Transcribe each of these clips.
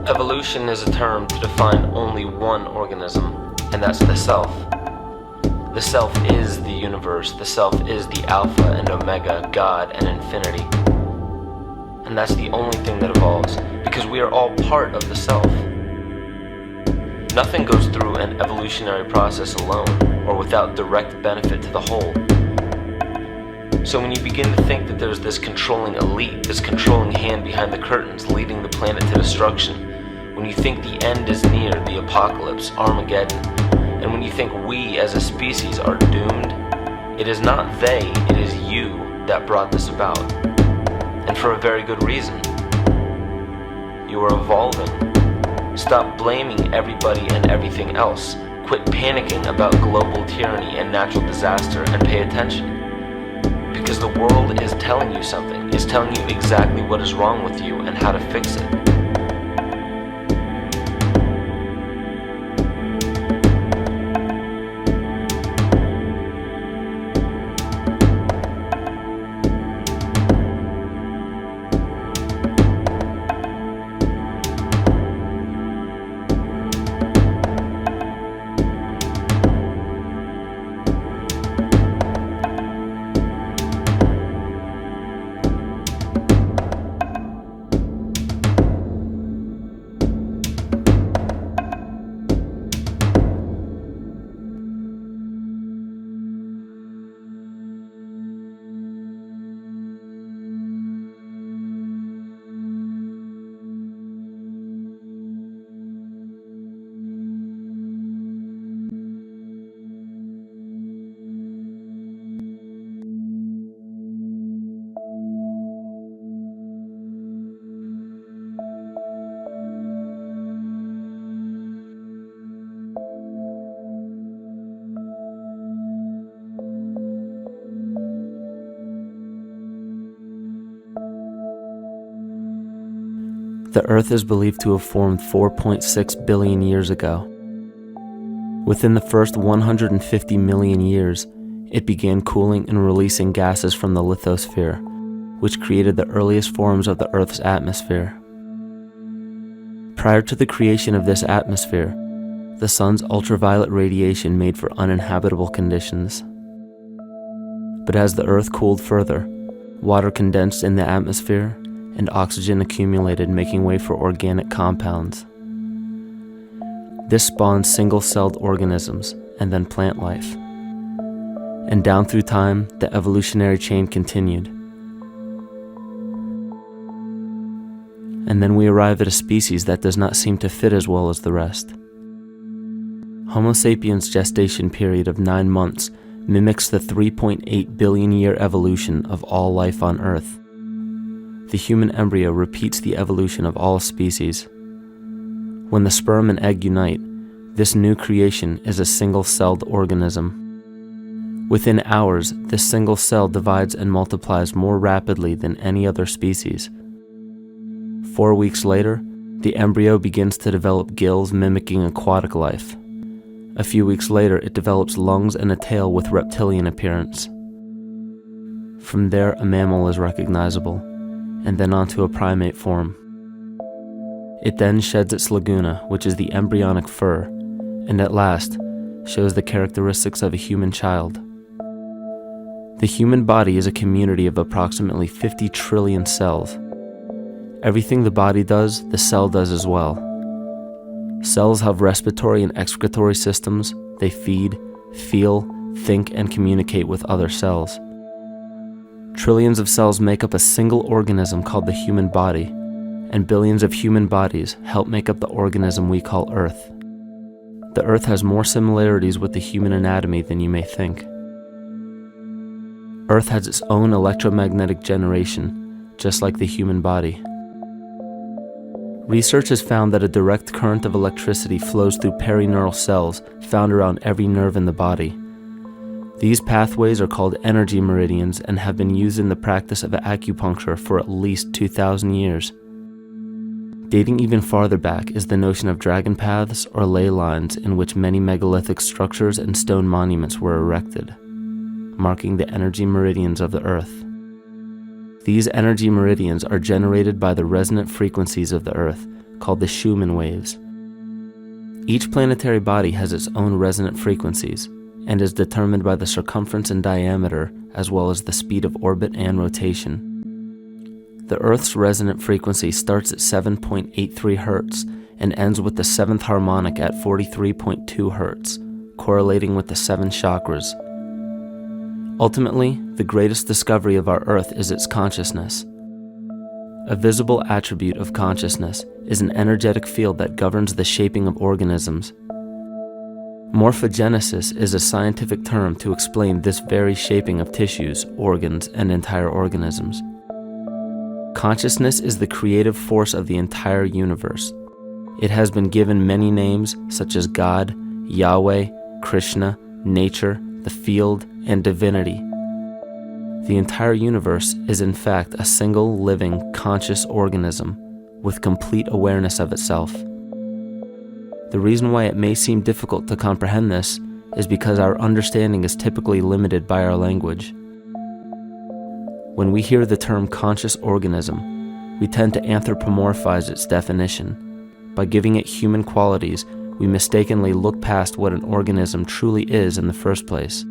Evolution is a term to define only one organism, and that's the self. The self is the universe, the self is the Alpha and Omega, God and infinity. And that's the only thing that evolves, because we are all part of the self. Nothing goes through an evolutionary process alone, or without direct benefit to the whole. So when you begin to think that there's this controlling elite, this controlling hand behind the curtains leading the planet to destruction, when you think the end is near, the apocalypse, Armageddon, and when you think we as a species are doomed, it is not they, it is you that brought this about. And for a very good reason. You are evolving. Stop blaming everybody and everything else. Quit panicking about global tyranny and natural disaster and pay attention. Because the world is telling you something, is telling you exactly what is wrong with you and how to fix it. The Earth is believed to have formed 4.6 billion years ago. Within the first 150 million years, it began cooling and releasing gases from the lithosphere, which created the earliest forms of the Earth's atmosphere. Prior to the creation of this atmosphere, the sun's ultraviolet radiation made for uninhabitable conditions. But as the Earth cooled further, water condensed in the atmosphere and oxygen accumulated, making way for organic compounds. This spawned single-celled organisms and then plant life. And down through time, the evolutionary chain continued. And then we arrive at a species that does not seem to fit as well as the rest. Homo sapiens' gestation period of 9 months mimics the 3.8 billion year evolution of all life on Earth. The human embryo repeats the evolution of all species. When the sperm and egg unite, this new creation is a single-celled organism. Within hours, this single cell divides and multiplies more rapidly than any other species. 4 weeks later, the embryo begins to develop gills mimicking aquatic life. A few weeks later, it develops lungs and a tail with reptilian appearance. From there, a mammal is recognizable, and then onto a primate form. It then sheds its laguna, which is the embryonic fur, and at last shows the characteristics of a human child. The human body is a community of approximately 50 trillion cells. Everything the body does, the cell does as well. Cells have respiratory and excretory systems. They feed, feel, think, and communicate with other cells. Trillions of cells make up a single organism called the human body, and billions of human bodies help make up the organism we call Earth. The Earth has more similarities with the human anatomy than you may think. Earth has its own electromagnetic generation, just like the human body. Research has found that a direct current of electricity flows through perineural cells found around every nerve in the body. These pathways are called energy meridians and have been used in the practice of acupuncture for at least 2,000 years. Dating even farther back is the notion of dragon paths or ley lines in which many megalithic structures and stone monuments were erected, marking the energy meridians of the Earth. These energy meridians are generated by the resonant frequencies of the Earth, called the Schumann waves. Each planetary body has its own resonant frequencies and is determined by the circumference and diameter as well as the speed of orbit and rotation. The Earth's resonant frequency starts at 7.83 Hz and ends with the 7th harmonic at 43.2 Hz, correlating with the 7 chakras. Ultimately, the greatest discovery of our Earth is its consciousness. A visible attribute of consciousness is an energetic field that governs the shaping of organisms. Morphogenesis is a scientific term to explain this very shaping of tissues, organs, and entire organisms. Consciousness is the creative force of the entire universe. It has been given many names such as God, Yahweh, Krishna, nature, the field, and divinity. The entire universe is in fact a single living, conscious organism with complete awareness of itself. The reason why it may seem difficult to comprehend this is because our understanding is typically limited by our language. When we hear the term conscious organism, we tend to anthropomorphize its definition. By giving it human qualities, we mistakenly look past what an organism truly is in the first place.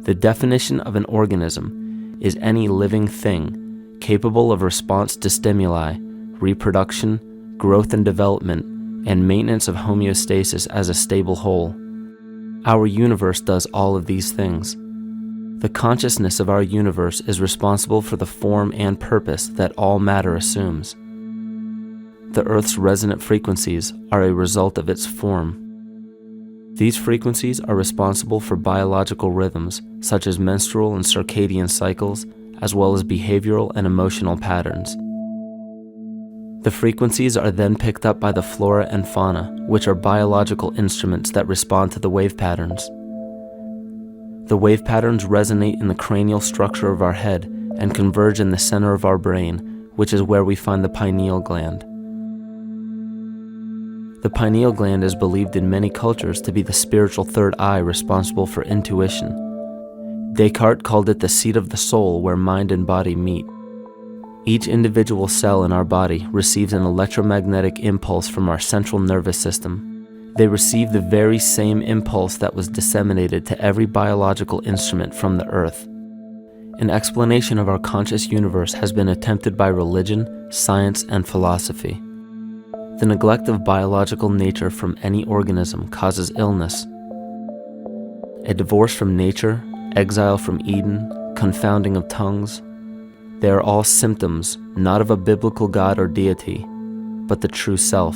The definition of an organism is any living thing capable of response to stimuli, reproduction, growth and development, and maintenance of homeostasis as a stable whole. Our universe does all of these things. The consciousness of our universe is responsible for the form and purpose that all matter assumes. The Earth's resonant frequencies are a result of its form. These frequencies are responsible for biological rhythms, such as menstrual and circadian cycles, as well as behavioral and emotional patterns. The frequencies are then picked up by the flora and fauna, which are biological instruments that respond to the wave patterns. The wave patterns resonate in the cranial structure of our head and converge in the center of our brain, which is where we find the pineal gland. The pineal gland is believed in many cultures to be the spiritual third eye responsible for intuition. Descartes called it the seat of the soul where mind and body meet. Each individual cell in our body receives an electromagnetic impulse from our central nervous system. They receive the very same impulse that was disseminated to every biological instrument from the earth. An explanation of our conscious universe has been attempted by religion, science, and philosophy. The neglect of biological nature from any organism causes illness. A divorce from nature, exile from Eden, confounding of tongues, they are all symptoms not of a biblical God or deity, but the true self.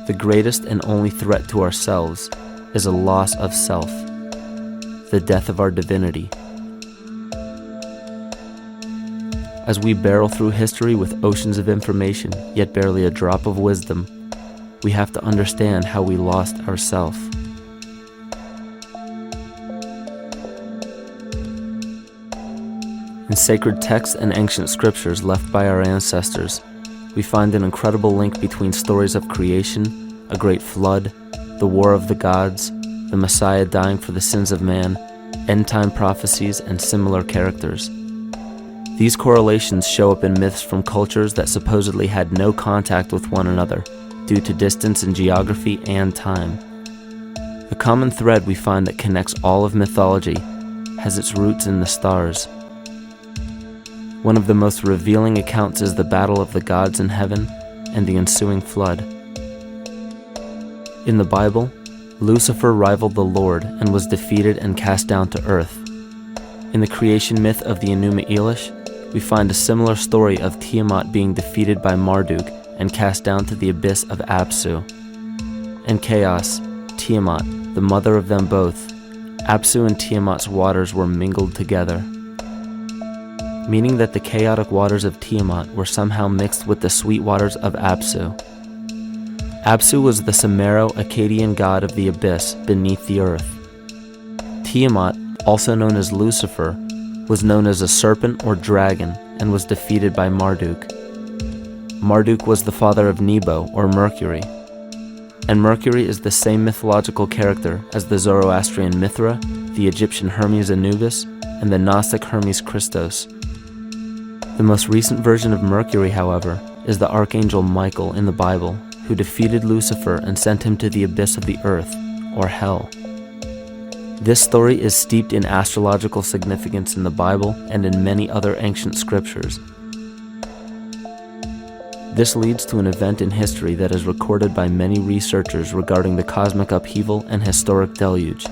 The greatest and only threat to ourselves is a loss of self, the death of our divinity. As we barrel through history with oceans of information, yet barely a drop of wisdom, we have to understand how we lost ourself. In sacred texts and ancient scriptures left by our ancestors, we find an incredible link between stories of creation, a great flood, the war of the gods, the Messiah dying for the sins of man, end-time prophecies, and similar characters. These correlations show up in myths from cultures that supposedly had no contact with one another due to distance in geography and time. The common thread we find that connects all of mythology has its roots in the stars. One of the most revealing accounts is the battle of the gods in heaven and the ensuing flood. In the Bible, Lucifer rivaled the Lord and was defeated and cast down to earth. In the creation myth of the Enuma Elish, we find a similar story of Tiamat being defeated by Marduk and cast down to the abyss of Apsu. In chaos, Tiamat, the mother of them both, Apsu and Tiamat's waters were mingled together, meaning that the chaotic waters of Tiamat were somehow mixed with the sweet waters of Apsu. Apsu was the Sumero-Akkadian god of the abyss beneath the earth. Tiamat, also known as Lucifer, was known as a serpent or dragon and was defeated by Marduk. Marduk was the father of Nebo or Mercury, and Mercury is the same mythological character as the Zoroastrian Mithra, the Egyptian Hermes Anubis, and the Gnostic Hermes Christos. The most recent version of Mercury, however, is the archangel Michael in the Bible, who defeated Lucifer and sent him to the abyss of the earth, or hell. This story is steeped in astrological significance in the Bible and in many other ancient scriptures. This leads to an event in history that is recorded by many researchers regarding the cosmic upheaval and historic deluge.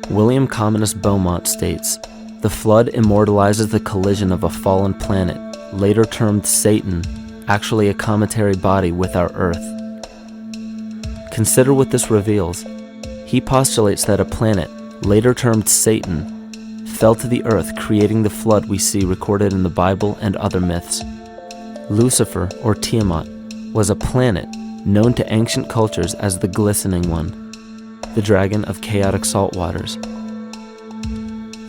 William Commonus Beaumont states, "The flood immortalizes the collision of a fallen planet, later termed Satan, actually a cometary body with our Earth." Consider what this reveals. He postulates that a planet, later termed Satan, fell to the earth, creating the flood we see recorded in the Bible and other myths. Lucifer, or Tiamat, was a planet known to ancient cultures as the Glistening One, the dragon of chaotic salt waters.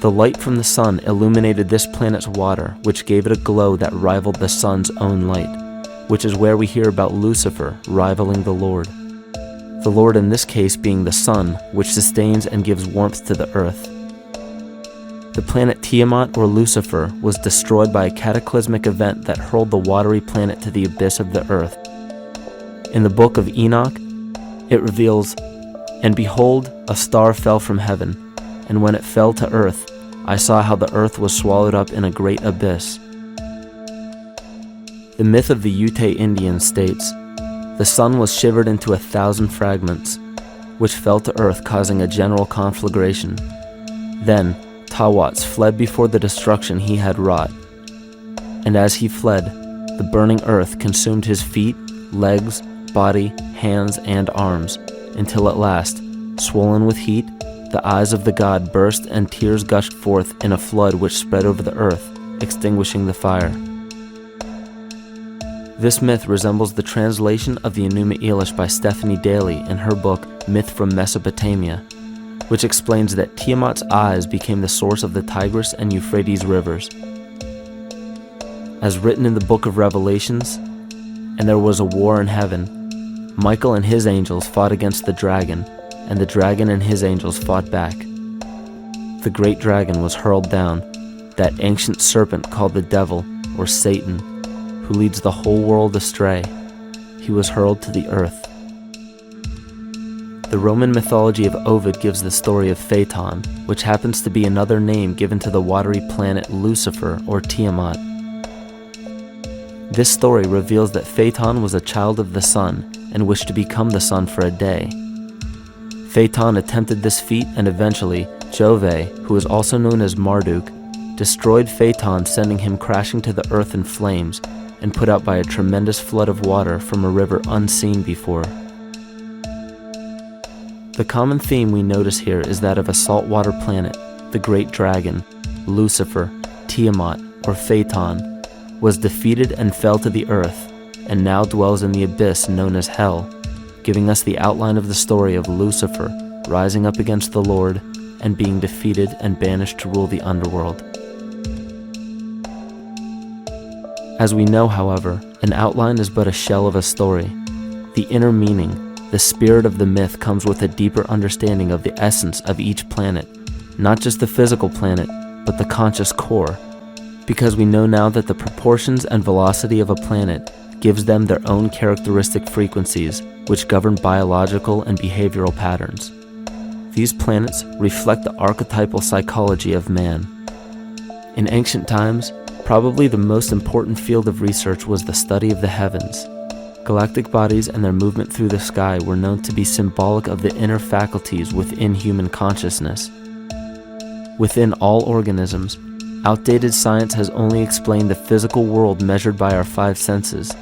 The light from the sun illuminated this planet's water, which gave it a glow that rivaled the sun's own light, which is where we hear about Lucifer rivaling the Lord. The Lord in this case being the sun, which sustains and gives warmth to the earth. The planet Tiamat, or Lucifer, was destroyed by a cataclysmic event that hurled the watery planet to the abyss of the earth. In the book of Enoch, it reveals, "And behold, a star fell from heaven, and when it fell to earth, I saw how the earth was swallowed up in a great abyss." The myth of the Ute Indians states, "The sun was shivered into 1,000 fragments, which fell to earth, causing a general conflagration. Then Tawats fled before the destruction he had wrought. And as he fled, the burning earth consumed his feet, legs, body, hands, and arms, until at last, swollen with heat, the eyes of the god burst and tears gushed forth in a flood which spread over the earth, extinguishing the fire." This myth resembles the translation of the Enuma Elish by Stephanie Daly in her book Myth from Mesopotamia, which explains that Tiamat's eyes became the source of the Tigris and Euphrates rivers. As written in the book of Revelations, "And there was a war in heaven. Michael and his angels fought against the dragon, and the dragon and his angels fought back. The great dragon was hurled down, that ancient serpent called the devil, or Satan, who leads the whole world astray. He was hurled to the earth." The Roman mythology of Ovid gives the story of Phaeton, which happens to be another name given to the watery planet Lucifer, or Tiamat. This story reveals that Phaeton was a child of the sun and wished to become the sun for a day. Phaeton attempted this feat, and eventually Jove, who is also known as Marduk, destroyed Phaeton, sending him crashing to the earth in flames and put out by a tremendous flood of water from a river unseen before. The common theme we notice here is that of a saltwater planet, the great dragon, Lucifer, Tiamat, or Phaeton, was defeated and fell to the earth, and now dwells in the abyss known as hell, giving us the outline of the story of Lucifer rising up against the Lord and being defeated and banished to rule the underworld. As we know, however, an outline is but a shell of a story. The inner meaning, the spirit of the myth, comes with a deeper understanding of the essence of each planet, not just the physical planet, but the conscious core, because we know now that the proportions and velocity of a planet gives them their own characteristic frequencies, which govern biological and behavioral patterns. These planets reflect the archetypal psychology of man. In ancient times, probably the most important field of research was the study of the heavens. Galactic bodies and their movement through the sky were known to be symbolic of the inner faculties within human consciousness. Within all organisms, outdated science has only explained the physical world measured by our five senses.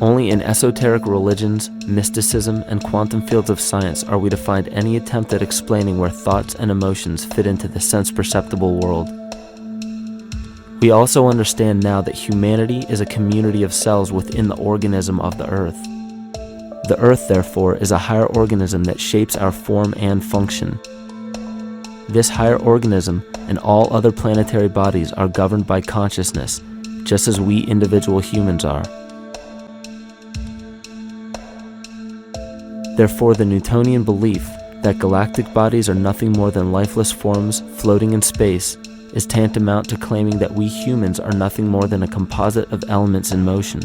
Only in esoteric religions, mysticism, and quantum fields of science are we to find any attempt at explaining where thoughts and emotions fit into the sense-perceptible world. We also understand now that humanity is a community of cells within the organism of the Earth. The Earth, therefore, is a higher organism that shapes our form and function. This higher organism and all other planetary bodies are governed by consciousness, just as we individual humans are. Therefore, the Newtonian belief that galactic bodies are nothing more than lifeless forms floating in space is tantamount to claiming that we humans are nothing more than a composite of elements in motion.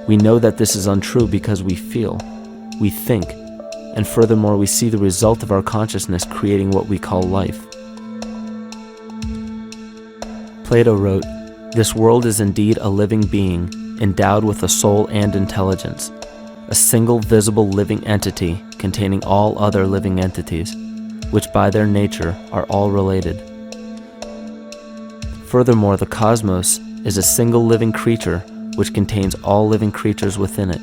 We know that this is untrue because we feel, we think, and furthermore we see the result of our consciousness creating what we call life. Plato wrote, "This world is indeed a living being, endowed with a soul and intelligence, a single visible living entity containing all other living entities, which by their nature are all related. Furthermore, the cosmos is a single living creature which contains all living creatures within it."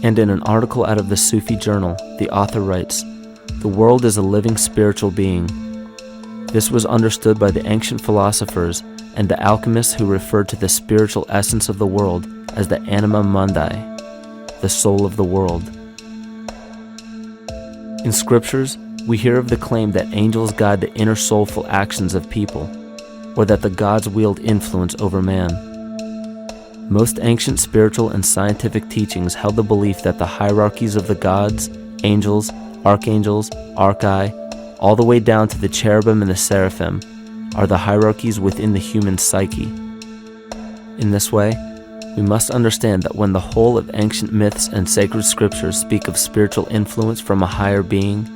And in an article out of the Sufi journal, the author writes, "The world is a living spiritual being. This was understood by the ancient philosophers and the alchemists who referred to the spiritual essence of the world as the anima mundi, the soul of the world." In scriptures, we hear of the claim that angels guide the inner soulful actions of people, or that the gods wield influence over man. Most ancient spiritual and scientific teachings held the belief that the hierarchies of the gods, angels, archangels, archai, all the way down to the cherubim and the seraphim, are the hierarchies within the human psyche. In this way, we must understand that when the whole of ancient myths and sacred scriptures speak of spiritual influence from a higher being,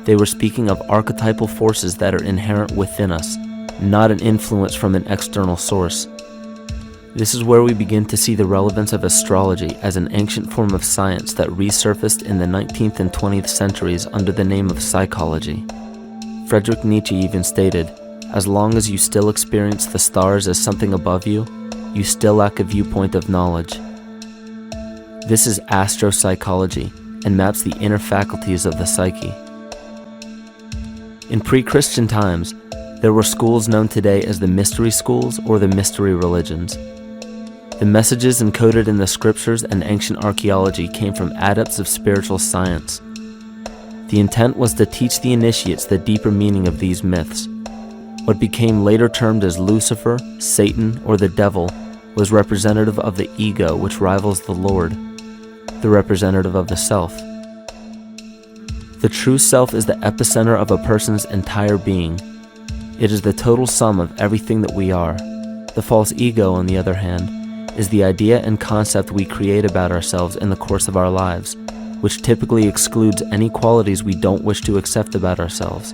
they were speaking of archetypal forces that are inherent within us, not an influence from an external source. This is where we begin to see the relevance of astrology as an ancient form of science that resurfaced in the 19th and 20th centuries under the name of psychology. Friedrich Nietzsche even stated, "As long as you still experience the stars as something above you, you still lack a viewpoint of knowledge." This is astropsychology and maps the inner faculties of the psyche. In pre-Christian times, there were schools known today as the mystery schools or the mystery religions. The messages encoded in the scriptures and ancient archaeology came from adepts of spiritual science. The intent was to teach the initiates the deeper meaning of these myths. What became later termed as Lucifer, Satan, or the devil was representative of the ego, which rivals the Lord, the representative of the self. The true self is the epicenter of a person's entire being. It is the total sum of everything that we are. The false ego, on the other hand, is the idea and concept we create about ourselves in the course of our lives, which typically excludes any qualities we don't wish to accept about ourselves.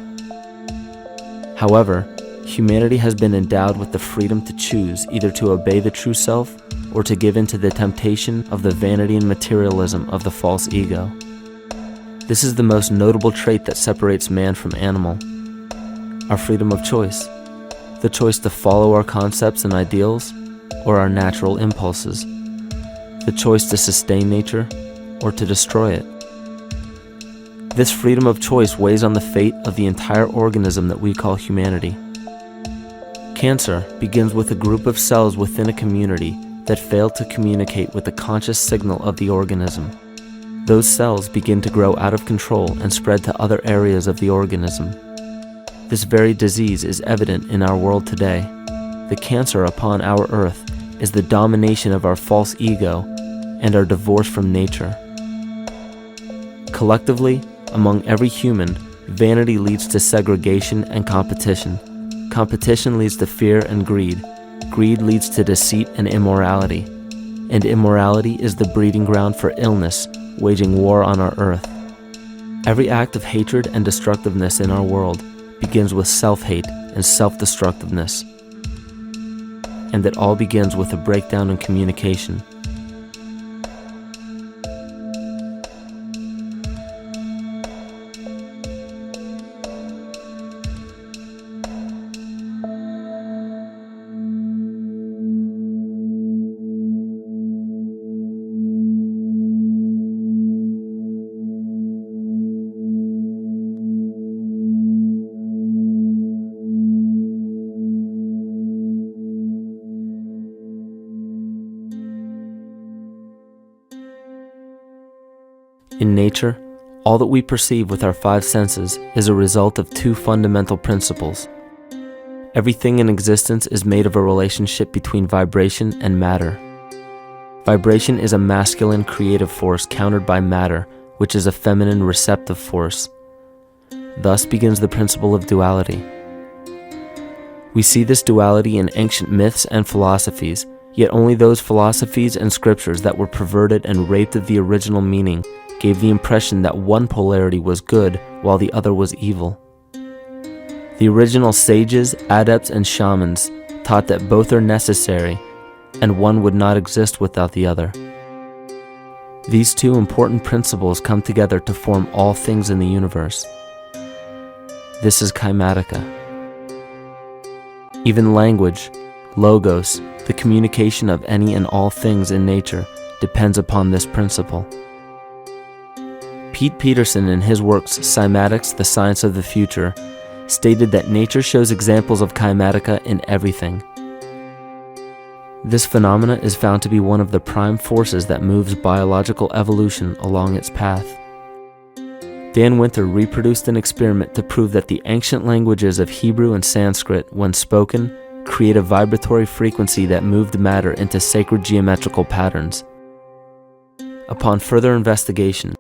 However, humanity has been endowed with the freedom to choose either to obey the true self or to give in to the temptation of the vanity and materialism of the false ego. This is the most notable trait that separates man from animal: our freedom of choice, the choice to follow our concepts and ideals or our natural impulses, the choice to sustain nature or to destroy it. This freedom of choice weighs on the fate of the entire organism that we call humanity. Cancer begins with a group of cells within a community that fail to communicate with the conscious signal of the organism. Those cells begin to grow out of control and spread to other areas of the organism. This very disease is evident in our world today. The cancer upon our earth is the domination of our false ego and our divorce from nature. Collectively, among every human, vanity leads to segregation and competition. Competition leads to fear and greed. Greed leads to deceit and immorality. And immorality is the breeding ground for illness, waging war on our earth. Every act of hatred and destructiveness in our world begins with self-hate and self-destructiveness. And it all begins with a breakdown in communication. In nature, all that we perceive with our five senses is a result of two fundamental principles. Everything in existence is made of a relationship between vibration and matter. Vibration is a masculine creative force countered by matter, which is a feminine receptive force. Thus begins the principle of duality. We see this duality in ancient myths and philosophies, yet only those philosophies and scriptures that were perverted and raped of the original meaning gave the impression that one polarity was good while the other was evil. The original sages, adepts, and shamans taught that both are necessary and one would not exist without the other. These two important principles come together to form all things in the universe. This is Kymatica. Even language, logos, the communication of any and all things in nature, depends upon this principle. Pete Peterson, in his works Cymatics, The Science of the Future, stated that nature shows examples of Kymatica in everything. This phenomena is found to be one of the prime forces that moves biological evolution along its path. Dan Winter reproduced an experiment to prove that the ancient languages of Hebrew and Sanskrit, when spoken, create a vibratory frequency that moved matter into sacred geometrical patterns. Upon further investigation,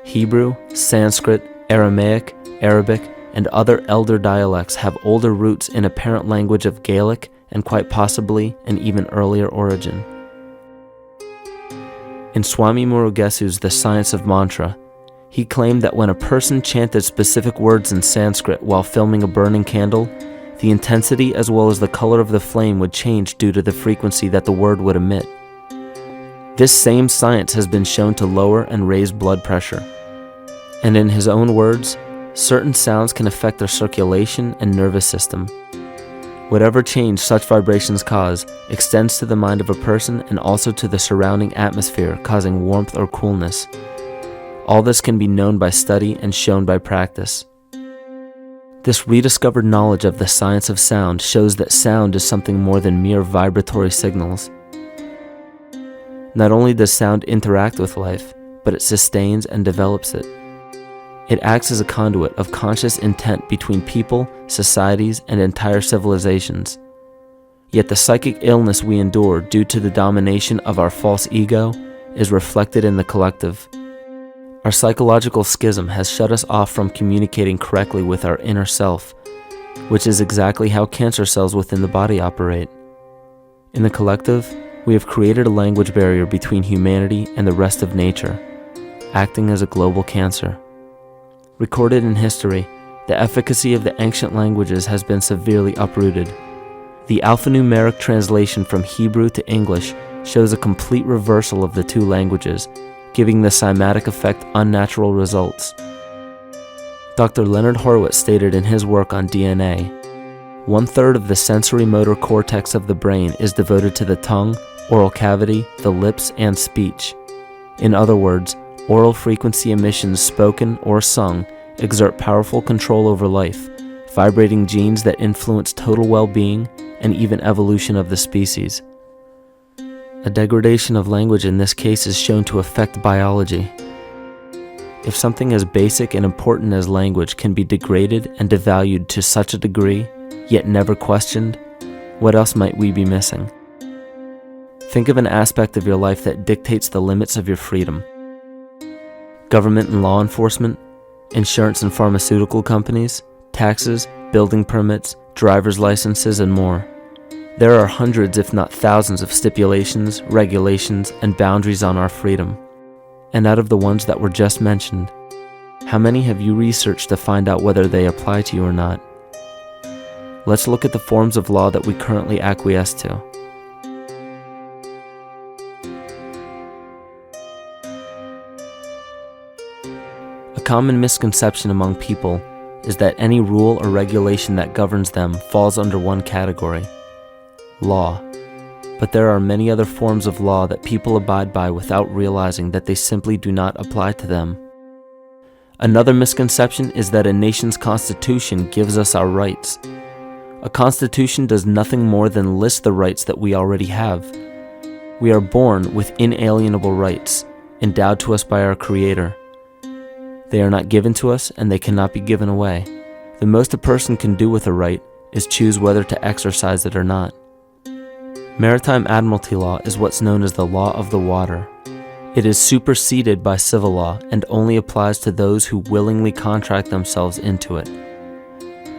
Hebrew, Sanskrit, Aramaic, Arabic, and other elder dialects have older roots in a parent language of Gaelic and quite possibly an even earlier origin. In Swami Murugesu's The Science of Mantra, he claimed that when a person chanted specific words in Sanskrit while filming a burning candle, the intensity as well as the color of the flame would change due to the frequency that the word would emit. This same science has been shown to lower and raise blood pressure. And in his own words, certain sounds can affect their circulation and nervous system. Whatever change such vibrations cause extends to the mind of a person and also to the surrounding atmosphere, causing warmth or coolness. All this can be known by study and shown by practice. This rediscovered knowledge of the science of sound shows that sound is something more than mere vibratory signals. Not only does sound interact with life, but it sustains and develops it. It acts as a conduit of conscious intent between people, societies, and entire civilizations. Yet the psychic illness we endure due to the domination of our false ego is reflected in the collective. Our psychological schism has shut us off from communicating correctly with our inner self, which is exactly how cancer cells within the body operate. In the collective, we have created a language barrier between humanity and the rest of nature, acting as a global cancer. Recorded in history, the efficacy of the ancient languages has been severely uprooted. The alphanumeric translation from Hebrew to English shows a complete reversal of the two languages, giving the cymatic effect unnatural results. Dr. Leonard Horowitz stated in his work on DNA, 1/3 of the sensory motor cortex of the brain is devoted to the tongue, oral cavity, the lips, and speech. In other words, oral frequency emissions spoken or sung exert powerful control over life, vibrating genes that influence total well-being and even evolution of the species. A degradation of language in this case is shown to affect biology. If something as basic and important as language can be degraded and devalued to such a degree, yet never questioned, what else might we be missing? Think of an aspect of your life that dictates the limits of your freedom. Government and law enforcement, insurance and pharmaceutical companies, taxes, building permits, driver's licenses, and more. There are hundreds if not thousands of stipulations, regulations, and boundaries on our freedom. And out of the ones that were just mentioned, how many have you researched to find out whether they apply to you or not? Let's look at the forms of law that we currently acquiesce to. A common misconception among people is that any rule or regulation that governs them falls under one category: law. But there are many other forms of law that people abide by without realizing that they simply do not apply to them. Another misconception is that a nation's constitution gives us our rights. A constitution does nothing more than list the rights that we already have. We are born with inalienable rights, endowed to us by our Creator. They are not given to us, and they cannot be given away. The most a person can do with a right is choose whether to exercise it or not. Maritime admiralty law is what's known as the law of the water. It is superseded by civil law and only applies to those who willingly contract themselves into it.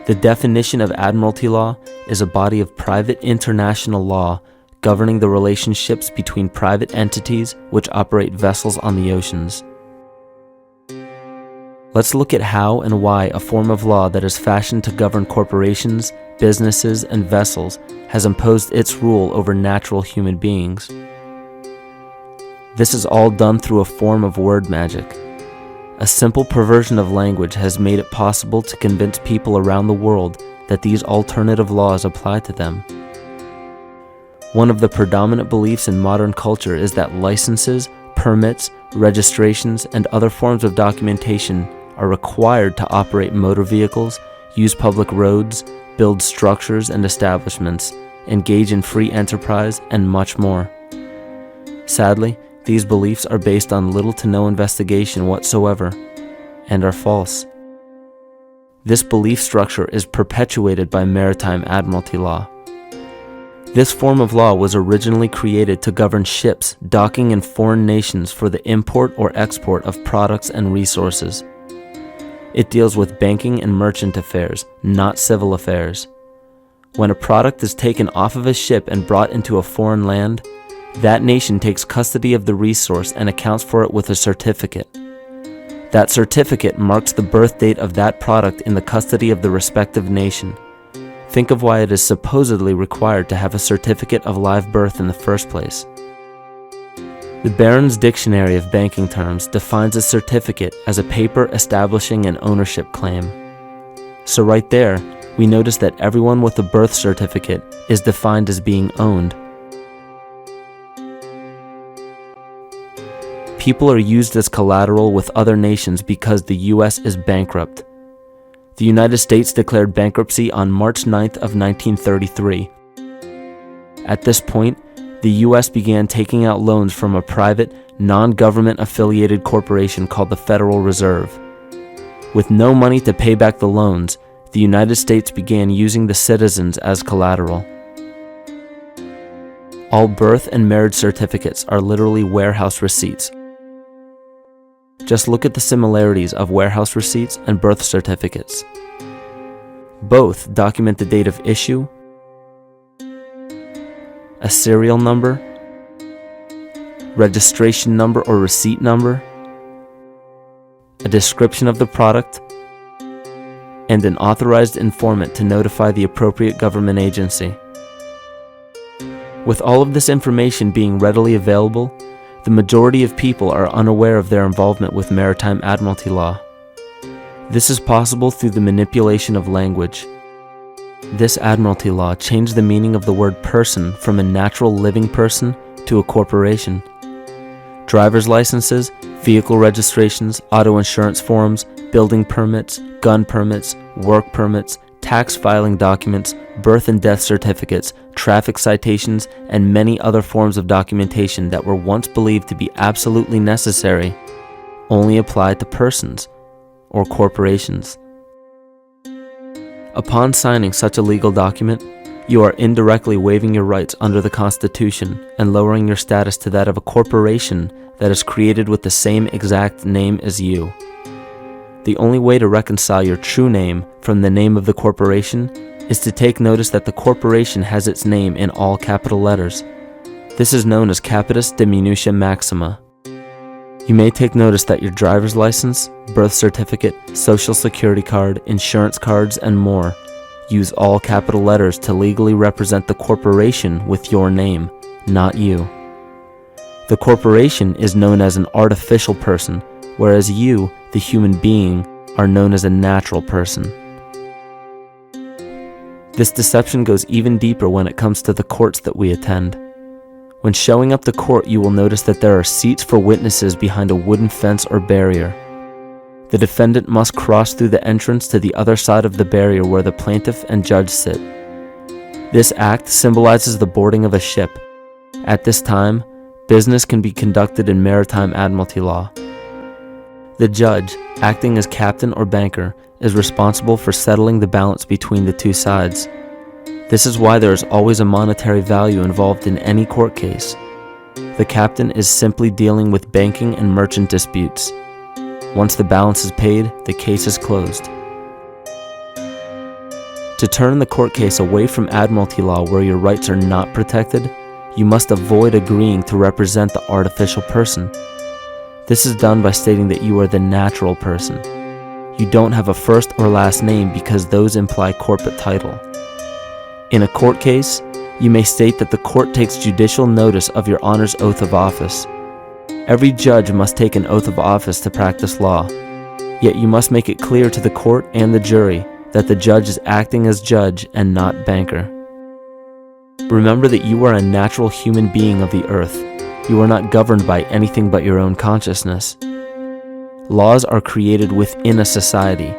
The definition of admiralty law is a body of private international law governing the relationships between private entities which operate vessels on the oceans. Let's look at how and why a form of law that is fashioned to govern corporations, businesses, and vessels has imposed its rule over natural human beings. This is all done through a form of word magic. A simple perversion of language has made it possible to convince people around the world that these alternative laws apply to them. One of the predominant beliefs in modern culture is that licenses, permits, registrations, and other forms of documentation are required to operate motor vehicles, use public roads, build structures and establishments, engage in free enterprise, and much more. Sadly, these beliefs are based on little to no investigation whatsoever, and are false. This belief structure is perpetuated by maritime admiralty law. This form of law was originally created to govern ships docking in foreign nations for the import or export of products and resources. It deals with banking and merchant affairs, not civil affairs. When a product is taken off of a ship and brought into a foreign land, that nation takes custody of the resource and accounts for it with a certificate. That certificate marks the birth date of that product in the custody of the respective nation. Think of why it is supposedly required to have a certificate of live birth in the first place. The Barron's Dictionary of Banking Terms defines a certificate as a paper establishing an ownership claim. So right there, we notice that everyone with a birth certificate is defined as being owned. People are used as collateral with other nations because the U.S. is bankrupt. The United States declared bankruptcy on March 9th of 1933. At this point, the U.S. began taking out loans from a private, non-government affiliated corporation called the Federal Reserve. With no money to pay back the loans, the United States began using the citizens as collateral. All birth and marriage certificates are literally warehouse receipts. Just look at the similarities of warehouse receipts and birth certificates. Both document the date of issue, a serial number, registration number or receipt number, a description of the product, and an authorized informant to notify the appropriate government agency. With all of this information being readily available, the majority of people are unaware of their involvement with maritime admiralty law. This is possible through the manipulation of language. This admiralty law changed the meaning of the word person from a natural living person to a corporation. Driver's licenses, vehicle registrations, auto insurance forms, building permits, gun permits, work permits, tax filing documents, birth and death certificates, traffic citations, and many other forms of documentation that were once believed to be absolutely necessary only applied to persons or corporations. Upon signing such a legal document, you are indirectly waiving your rights under the Constitution and lowering your status to that of a corporation that is created with the same exact name as you. The only way to reconcile your true name from the name of the corporation is to take notice that the corporation has its name in all capital letters. This is known as capitis diminutia maxima. You may take notice that your driver's license, birth certificate, social security card, insurance cards, and more use all capital letters to legally represent the corporation with your name, not you. The corporation is known as an artificial person, whereas you, the human being, are known as a natural person. This deception goes even deeper when it comes to the courts that we attend. When showing up to court, you will notice that there are seats for witnesses behind a wooden fence or barrier. The defendant must cross through the entrance to the other side of the barrier where the plaintiff and judge sit. This act symbolizes the boarding of a ship. At this time, business can be conducted in maritime admiralty law. The judge, acting as captain or banker, is responsible for settling the balance between the two sides. This is why there is always a monetary value involved in any court case. The captain is simply dealing with banking and merchant disputes. Once the balance is paid, the case is closed. To turn the court case away from admiralty law where your rights are not protected, you must avoid agreeing to represent the artificial person. This is done by stating that you are the natural person. You don't have a first or last name because those imply corporate title. In a court case, you may state that the court takes judicial notice of your honor's oath of office. Every judge must take an oath of office to practice law, yet you must make it clear to the court and the jury that the judge is acting as judge and not banker. Remember that you are a natural human being of the earth. You are not governed by anything but your own consciousness. Laws are created within a society.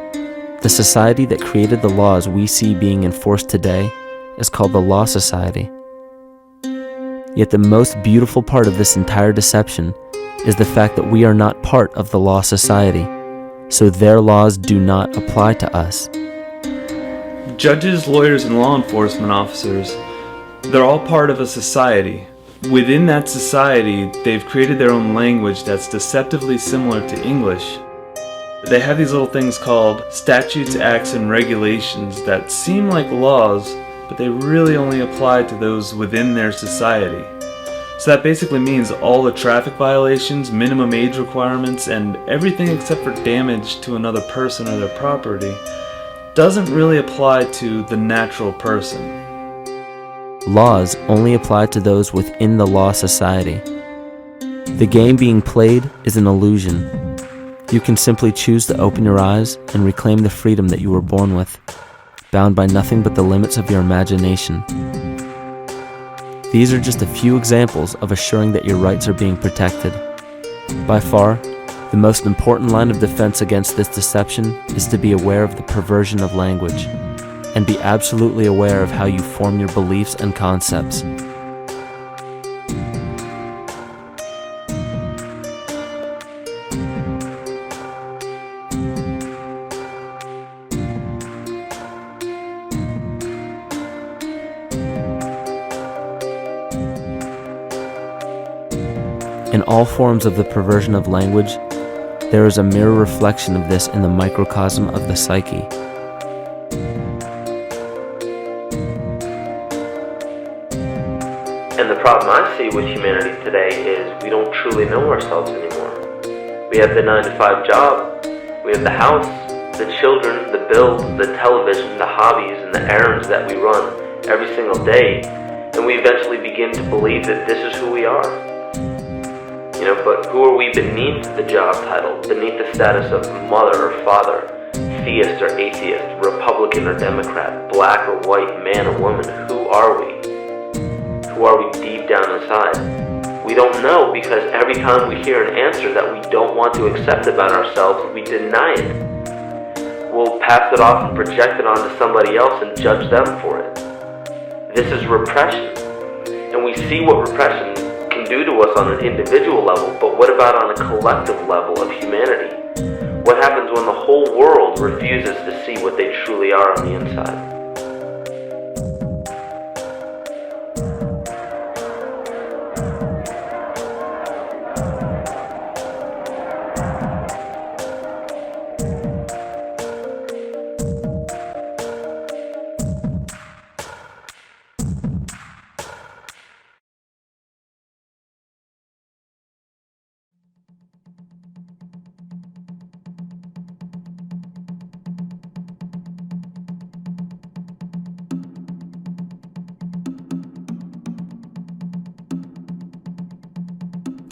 The society that created the laws we see being enforced today is called the Law Society. Yet the most beautiful part of this entire deception is the fact that we are not part of the Law Society, so their laws do not apply to us. Judges, lawyers, and law enforcement officers, they're all part of a society. Within that society, they've created their own language that's deceptively similar to English. They have these little things called statutes, acts, and regulations that seem like laws, but they really only apply to those within their society. So that basically means all the traffic violations, minimum age requirements, and everything except for damage to another person or their property doesn't really apply to the natural person. Laws only apply to those within the Law Society. The game being played is an illusion. You can simply choose to open your eyes and reclaim the freedom that you were born with, bound by nothing but the limits of your imagination. These are just a few examples of assuring that your rights are being protected. By far, the most important line of defense against this deception is to be aware of the perversion of language, and be absolutely aware of how you form your beliefs and concepts. In all forms of the perversion of language, there is a mirror reflection of this in the microcosm of the psyche. And the problem I see with humanity today is we don't truly know ourselves anymore. We have the 9-to-5 job, we have the house, the children, the bills, the television, the hobbies, and the errands that we run every single day, and we eventually begin to believe that this is who we are. But who are we beneath the job title, beneath the status of mother or father, theist or atheist, Republican or Democrat, black or white, man or woman? Who are we? Who are we deep down inside? We don't know, because every time we hear an answer that we don't want to accept about ourselves, we deny it. We'll pass it off and project it onto somebody else and judge them for it. This is repression, and we see what repression can do to us on an individual level, but what about on a collective level of humanity? What happens when the whole world refuses to see what they truly are on the inside?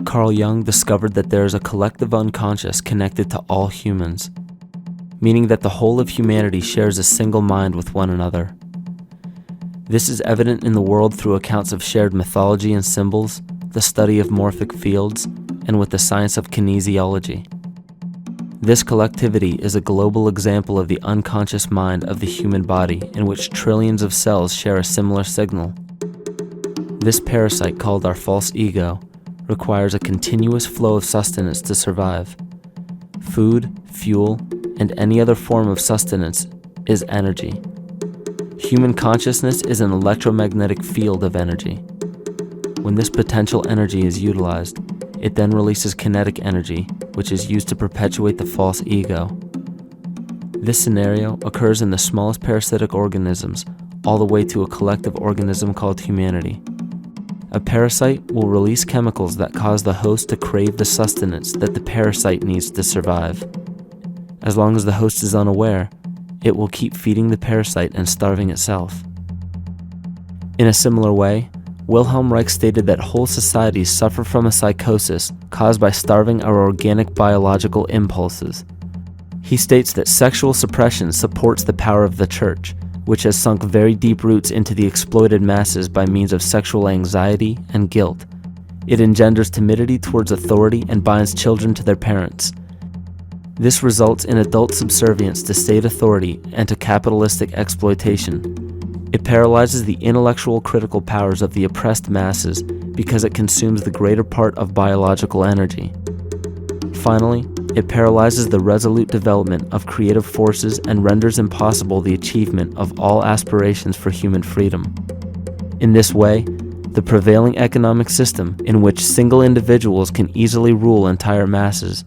Carl Jung discovered that there is a collective unconscious connected to all humans, meaning that the whole of humanity shares a single mind with one another. This is evident in the world through accounts of shared mythology and symbols, the study of morphic fields, and with the science of kinesiology. This collectivity is a global example of the unconscious mind of the human body, in which trillions of cells share a similar signal. This parasite, called our false ego, requires a continuous flow of sustenance to survive. Food, fuel, and any other form of sustenance is energy. Human consciousness is an electromagnetic field of energy. When this potential energy is utilized, it then releases kinetic energy, which is used to perpetuate the false ego. This scenario occurs in the smallest parasitic organisms, all the way to a collective organism called humanity. A parasite will release chemicals that cause the host to crave the sustenance that the parasite needs to survive. As long as the host is unaware, it will keep feeding the parasite and starving itself. In a similar way, Wilhelm Reich stated that whole societies suffer from a psychosis caused by starving our organic biological impulses. He states that sexual suppression supports the power of the church, which has sunk very deep roots into the exploited masses by means of sexual anxiety and guilt. It engenders timidity towards authority and binds children to their parents. This results in adult subservience to state authority and to capitalistic exploitation. It paralyzes the intellectual critical powers of the oppressed masses because it consumes the greater part of biological energy. Finally, it paralyzes the resolute development of creative forces and renders impossible the achievement of all aspirations for human freedom. In this way, the prevailing economic system, in which single individuals can easily rule entire masses,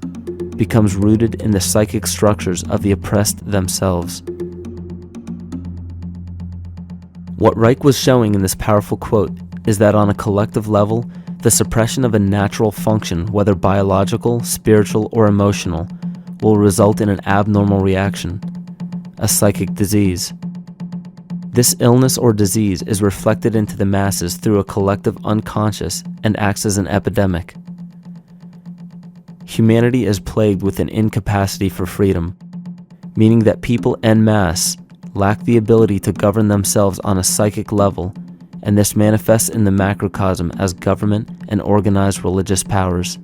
becomes rooted in the psychic structures of the oppressed themselves. What Reich was showing in this powerful quote is that on a collective level, the suppression of a natural function, whether biological, spiritual, or emotional, will result in an abnormal reaction, a psychic disease. This illness or disease is reflected into the masses through a collective unconscious and acts as an epidemic. Humanity is plagued with an incapacity for freedom, meaning that people en masse lack the ability to govern themselves on a psychic level, and this manifests in the macrocosm as government and organized religious powers,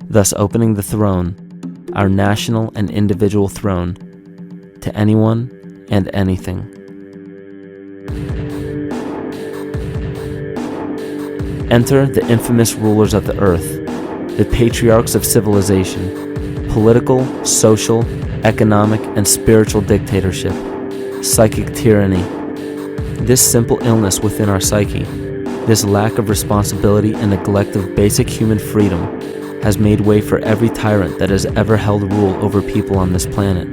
thus opening the throne, our national and individual throne, to anyone and anything. Enter the infamous rulers of the earth, the patriarchs of civilization, political, social, economic, and spiritual dictatorship, psychic tyranny. This simple illness within our psyche, this lack of responsibility and neglect of basic human freedom, has made way for every tyrant that has ever held rule over people on this planet.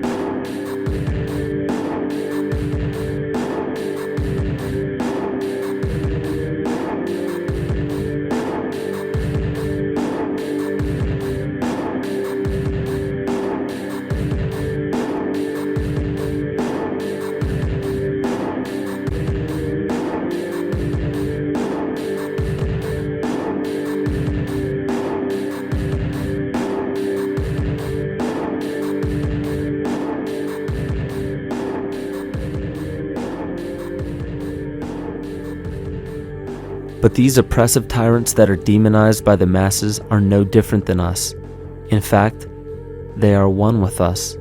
But these oppressive tyrants that are demonized by the masses are no different than us. In fact, they are one with us.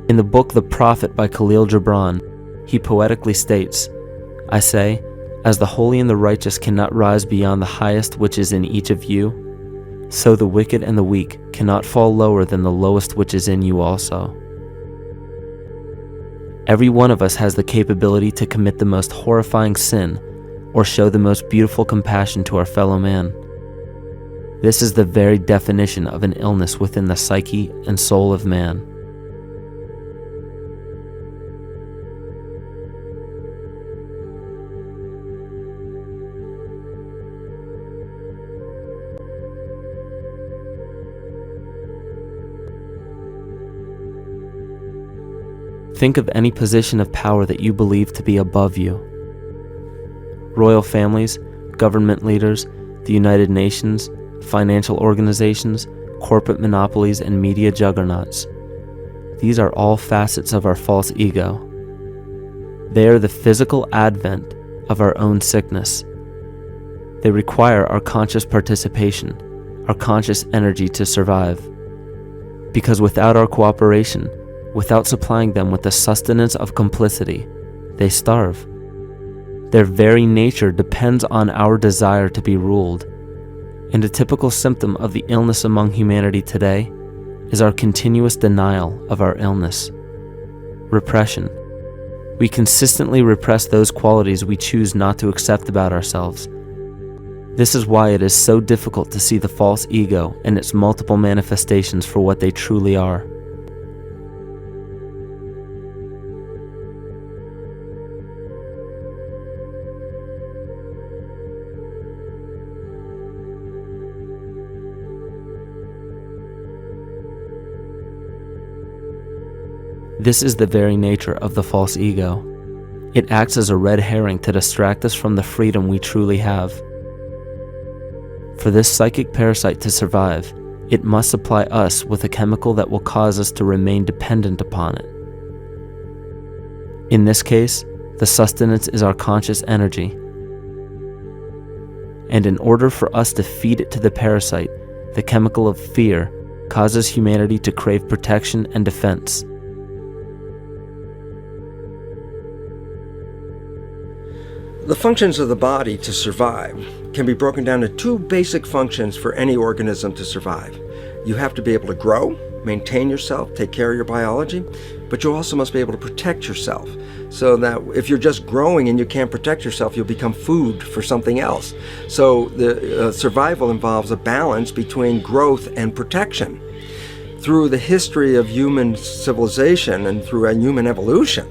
In the book The Prophet by Khalil Gibran, he poetically states, "I say, as the holy and the righteous cannot rise beyond the highest which is in each of you, so the wicked and the weak cannot fall lower than the lowest which is in you also." Every one of us has the capability to commit the most horrifying sin or show the most beautiful compassion to our fellow man. This is the very definition of an illness within the psyche and soul of man. Think of any position of power that you believe to be above you. Royal families, government leaders, the United Nations, financial organizations, corporate monopolies, and media juggernauts. These are all facets of our false ego. They are the physical advent of our own sickness. They require our conscious participation, our conscious energy to survive. Because without our cooperation, without supplying them with the sustenance of complicity, they starve. Their very nature depends on our desire to be ruled, and a typical symptom of the illness among humanity today is our continuous denial of our illness. Repression. We consistently repress those qualities we choose not to accept about ourselves. This is why it is so difficult to see the false ego and its multiple manifestations for what they truly are. This is the very nature of the false ego. It acts as a red herring to distract us from the freedom we truly have. For this psychic parasite to survive, it must supply us with a chemical that will cause us to remain dependent upon it. In this case, the sustenance is our conscious energy. And in order for us to feed it to the parasite, the chemical of fear causes humanity to crave protection and defense. The functions of the body to survive can be broken down to two basic functions for any organism to survive. You have to be able to grow, maintain yourself, take care of your biology, but you also must be able to protect yourself, so that if you're just growing and you can't protect yourself, you'll become food for something else. So the survival involves a balance between growth and protection. Through the history of human civilization and through human evolution,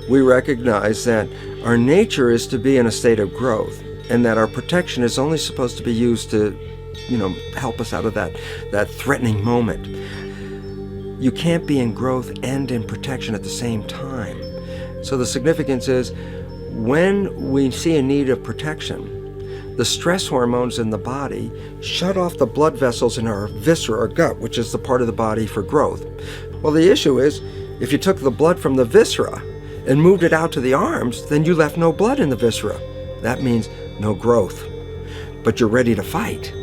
we recognize that our nature is to be in a state of growth, and that our protection is only supposed to be used to, help us out of that threatening moment. You can't be in growth and in protection at the same time. So the significance is, when we see a need of protection, the stress hormones in the body shut off the blood vessels in our viscera or gut, which is the part of the body for growth. Well, the issue is, if you took the blood from the viscera and moved it out to the arms, then you left no blood in the viscera. That means no growth. But you're ready to fight.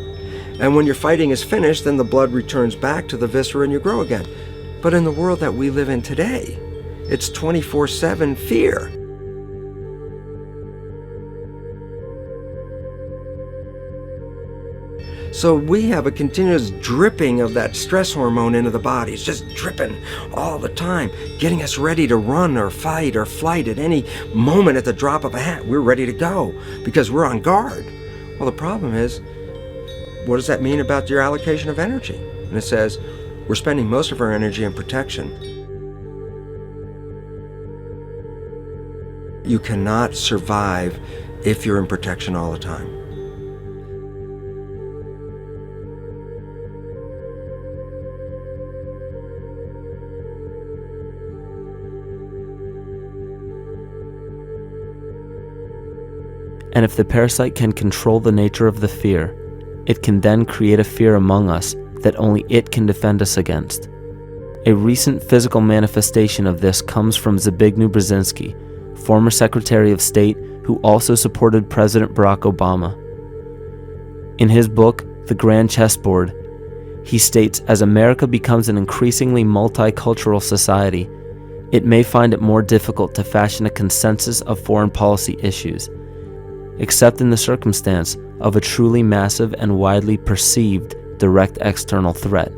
And when your fighting is finished, then the blood returns back to the viscera and you grow again. But in the world that we live in today, it's 24/7 fear. So we have a continuous dripping of that stress hormone into the body. It's just dripping all the time, getting us ready to run or fight or flight at any moment at the drop of a hat. We're ready to go because we're on guard. Well, the problem is, what does that mean about your allocation of energy? And it says, we're spending most of our energy in protection. You cannot survive if you're in protection all the time. And if the parasite can control the nature of the fear, it can then create a fear among us that only it can defend us against. A recent physical manifestation of this comes from Zbigniew Brzezinski, former Secretary of State who also supported President Barack Obama. In his book, The Grand Chessboard, he states, as America becomes an increasingly multicultural society, it may find it more difficult to fashion a consensus of foreign policy issues, except in the circumstance of a truly massive and widely perceived direct external threat.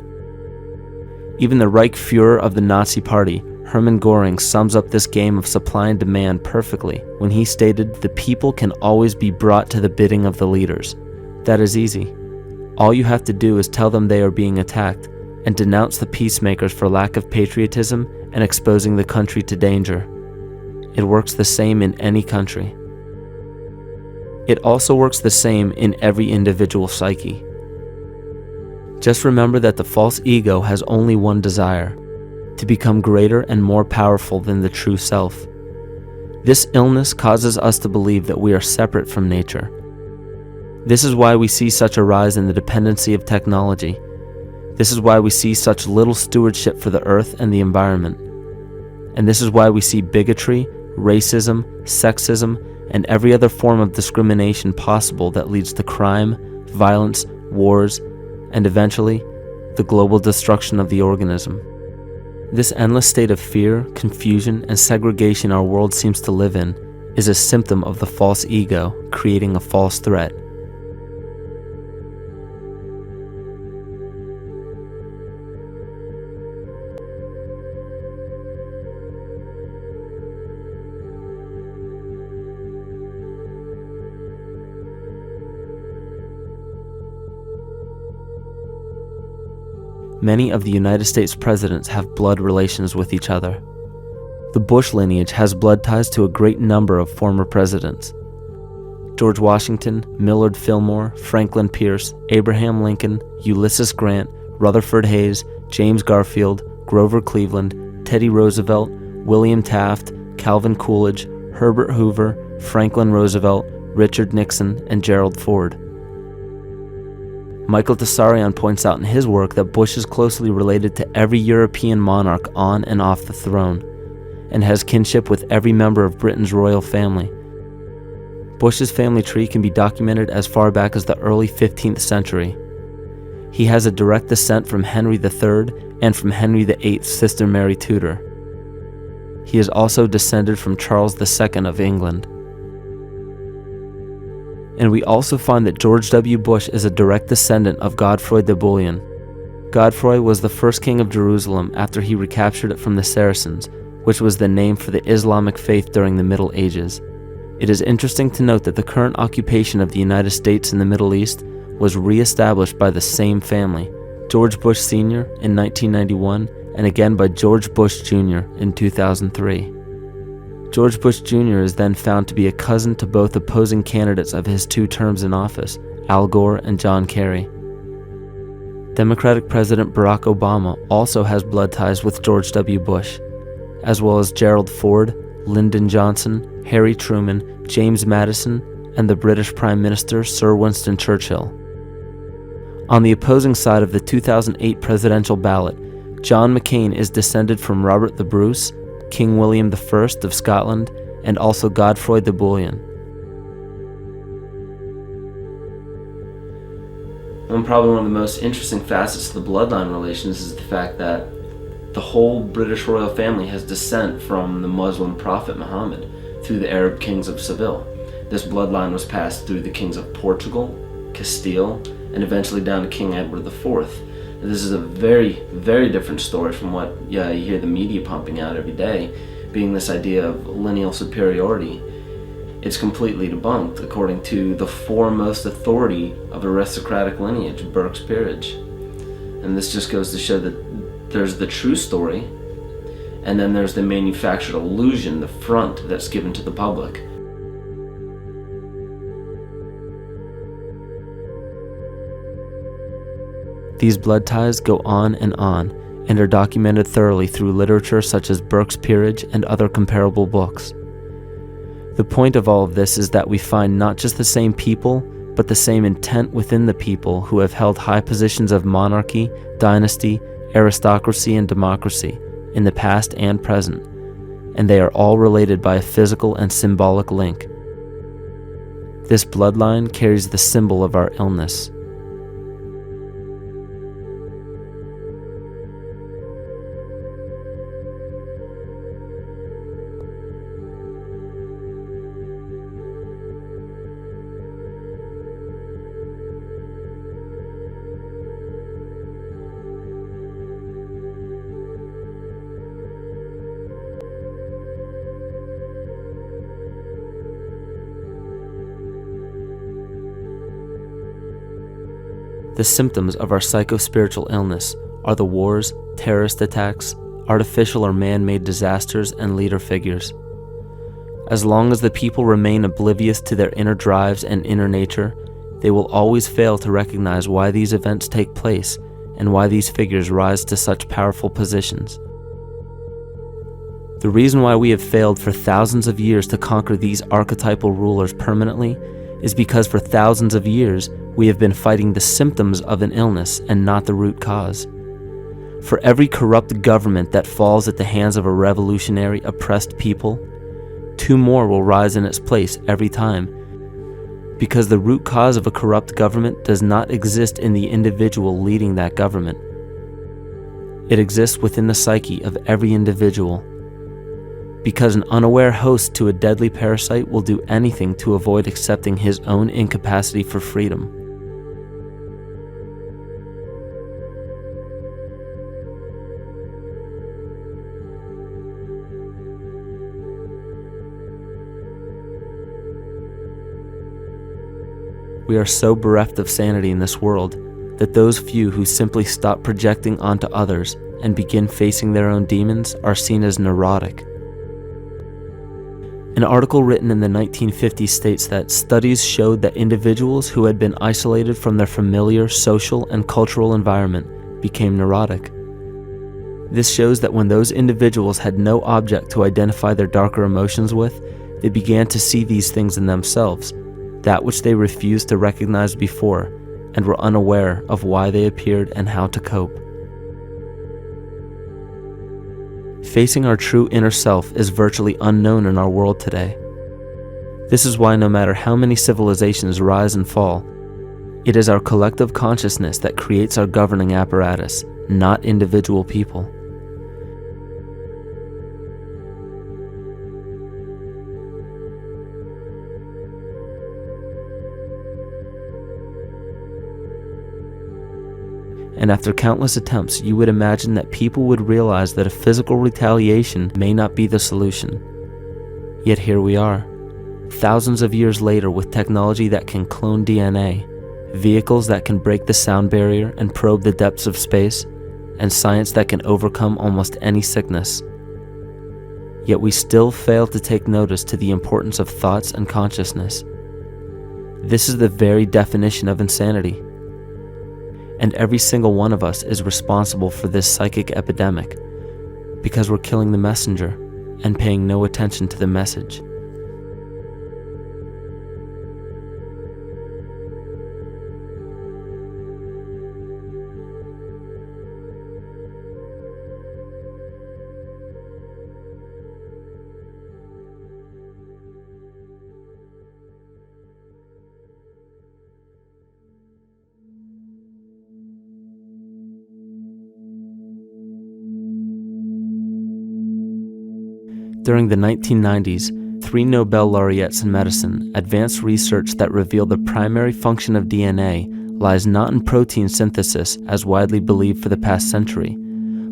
Even the Reichsfuhrer of the Nazi Party, Hermann Göring, sums up this game of supply and demand perfectly when he stated, "The people can always be brought to the bidding of the leaders." That is easy. All you have to do is tell them they are being attacked and denounce the peacemakers for lack of patriotism and exposing the country to danger. It works the same in any country. It also works the same in every individual psyche. Just remember that the false ego has only one desire: to become greater and more powerful than the true self. This illness causes us to believe that we are separate from nature. This is why we see such a rise in the dependency of technology. This is why we see such little stewardship for the earth and the environment. And this is why we see bigotry, racism, sexism, and every other form of discrimination possible that leads to crime, violence, wars, and eventually, the global destruction of the organism. This endless state of fear, confusion, and segregation our world seems to live in is a symptom of the false ego creating a false threat. many of the United States presidents have blood relations with each other. The Bush lineage has blood ties to a great number of former presidents. George Washington, Millard Fillmore, Franklin Pierce, Abraham Lincoln, Ulysses Grant, Rutherford Hayes, James Garfield, Grover Cleveland, Teddy Roosevelt, William Taft, Calvin Coolidge, Herbert Hoover, Franklin Roosevelt, Richard Nixon, and Gerald Ford. Michael Tessarion points out in his work that Bush is closely related to every European monarch on and off the throne, and has kinship with every member of Britain's royal family. Bush's family tree can be documented as far back as the early 15th century. He has a direct descent from Henry III and from Henry VIII's sister Mary Tudor. He is also descended from Charles II of England. And we also find that George W. Bush is a direct descendant of Godfrey de Bouillon. Godfrey was the first king of Jerusalem after he recaptured it from the Saracens, which was the name for the Islamic faith during the Middle Ages. It is interesting to note that the current occupation of the United States in the Middle East was re-established by the same family, George Bush Sr. in 1991, and again by George Bush Jr. in 2003. George Bush Jr. is then found to be a cousin to both opposing candidates of his 2 terms in office, Al Gore and John Kerry. Democratic President Barack Obama also has blood ties with George W. Bush, as well as Gerald Ford, Lyndon Johnson, Harry Truman, James Madison, and the British Prime Minister Sir Winston Churchill. On the opposing side of the 2008 presidential ballot, John McCain is descended from Robert the Bruce, King William I of Scotland, and also Godfrey de Bouillon. Probably one of the most interesting facets of the bloodline relations is the fact that the whole British royal family has descent from the Muslim prophet Muhammad through the Arab kings of Seville. This bloodline was passed through the kings of Portugal, Castile, and eventually down to King Edward IV. And this is a very, very different story from what you hear the media pumping out every day, being this idea of lineal superiority. It's completely debunked according to the foremost authority of aristocratic lineage, Burke's peerage. And this just goes to show that there's the true story, and then there's the manufactured illusion, the front that's given to the public. These blood ties go on and are documented thoroughly through literature such as Burke's Peerage and other comparable books. The point of all of this is that we find not just the same people, but the same intent within the people who have held high positions of monarchy, dynasty, aristocracy, and democracy in the past and present, and they are all related by a physical and symbolic link. This bloodline carries the symbol of our illness. The symptoms of our psychospiritual illness are the wars, terrorist attacks, artificial or man-made disasters, and leader figures. As long as the people remain oblivious to their inner drives and inner nature, they will always fail to recognize why these events take place and why these figures rise to such powerful positions. The reason why we have failed for thousands of years to conquer these archetypal rulers permanently is because for thousands of years we have been fighting the symptoms of an illness and not the root cause. For every corrupt government that falls at the hands of a revolutionary, oppressed people, 2 more will rise in its place every time, because the root cause of a corrupt government does not exist in the individual leading that government. It exists within the psyche of every individual, because an unaware host to a deadly parasite will do anything to avoid accepting his own incapacity for freedom. We are so bereft of sanity in this world that those few who simply stop projecting onto others and begin facing their own demons are seen as neurotic. An article written in the 1950s states that studies showed that individuals who had been isolated from their familiar social and cultural environment became neurotic. This shows that when those individuals had no object to identify their darker emotions with, they began to see these things in themselves, that which they refused to recognize before, and were unaware of why they appeared and how to cope. Facing our true inner self is virtually unknown in our world today. This is why no matter how many civilizations rise and fall, it is our collective consciousness that creates our governing apparatus, not individual people. And after countless attempts, you would imagine that people would realize that a physical retaliation may not be the solution. Yet here we are, thousands of years later, with technology that can clone DNA, vehicles that can break the sound barrier and probe the depths of space, and science that can overcome almost any sickness. Yet we still fail to take notice to the importance of thoughts and consciousness. This is the very definition of insanity. And every single one of us is responsible for this psychic epidemic because we're killing the messenger and paying no attention to the message. During the 1990s, 3 Nobel laureates in medicine advanced research that revealed the primary function of DNA lies not in protein synthesis as widely believed for the past century,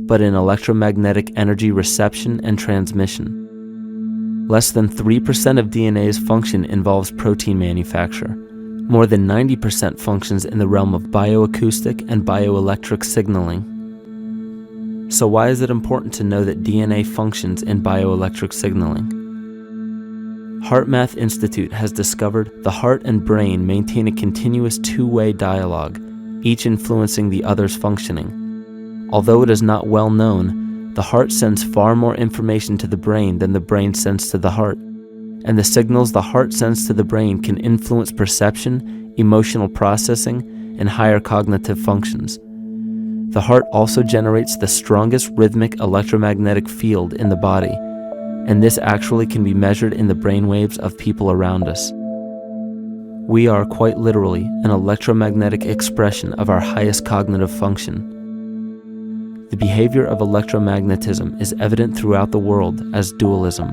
but in electromagnetic energy reception and transmission. Less than 3% of DNA's function involves protein manufacture. More than 90% functions in the realm of bioacoustic and bioelectric signaling. So why is it important to know that DNA functions in bioelectric signaling? HeartMath Institute has discovered the heart and brain maintain a continuous two-way dialogue, each influencing the other's functioning. Although it is not well known, the heart sends far more information to the brain than the brain sends to the heart, and the signals the heart sends to the brain can influence perception, emotional processing, and higher cognitive functions. The heart also generates the strongest rhythmic electromagnetic field in the body, and this actually can be measured in the brainwaves of people around us. We are quite literally an electromagnetic expression of our highest cognitive function. The behavior of electromagnetism is evident throughout the world as dualism.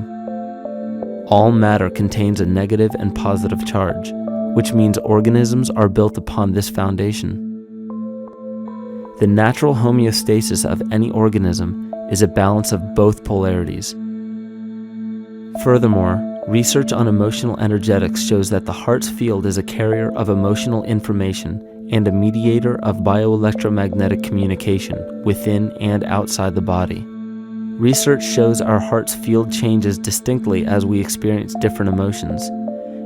All matter contains a negative and positive charge, which means organisms are built upon this foundation. The natural homeostasis of any organism is a balance of both polarities. Furthermore, research on emotional energetics shows that the heart's field is a carrier of emotional information and a mediator of bioelectromagnetic communication within and outside the body. Research shows our heart's field changes distinctly as we experience different emotions.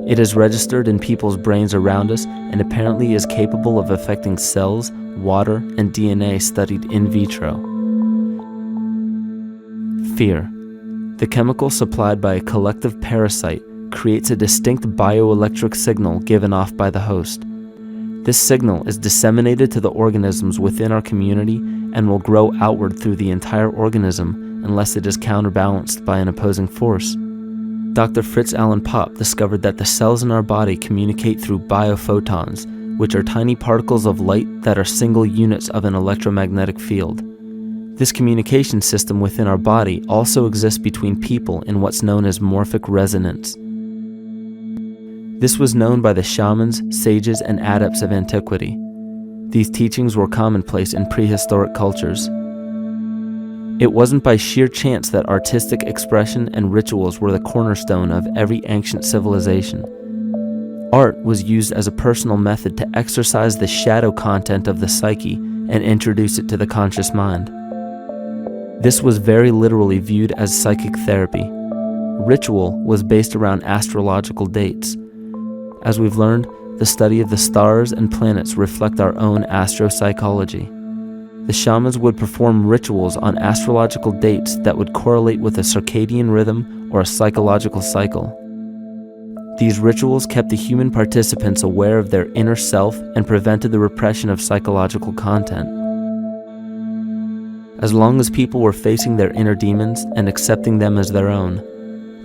It is registered in people's brains around us and apparently is capable of affecting cells, water, and DNA studied in vitro. Fear. The chemical supplied by a collective parasite creates a distinct bioelectric signal given off by the host. This signal is disseminated to the organisms within our community and will grow outward through the entire organism unless it is counterbalanced by an opposing force. Dr. Fritz Alan Popp discovered that the cells in our body communicate through biophotons, which are tiny particles of light that are single units of an electromagnetic field. This communication system within our body also exists between people in what's known as morphic resonance. This was known by the shamans, sages, and adepts of antiquity. These teachings were commonplace in prehistoric cultures. It wasn't by sheer chance that artistic expression and rituals were the cornerstone of every ancient civilization. Art was used as a personal method to exercise the shadow content of the psyche and introduce it to the conscious mind. This was very literally viewed as psychic therapy. Ritual was based around astrological dates. As we've learned, the study of the stars and planets reflect our own astropsychology. The shamans would perform rituals on astrological dates that would correlate with a circadian rhythm or a psychological cycle. These rituals kept the human participants aware of their inner self and prevented the repression of psychological content. As long as people were facing their inner demons and accepting them as their own,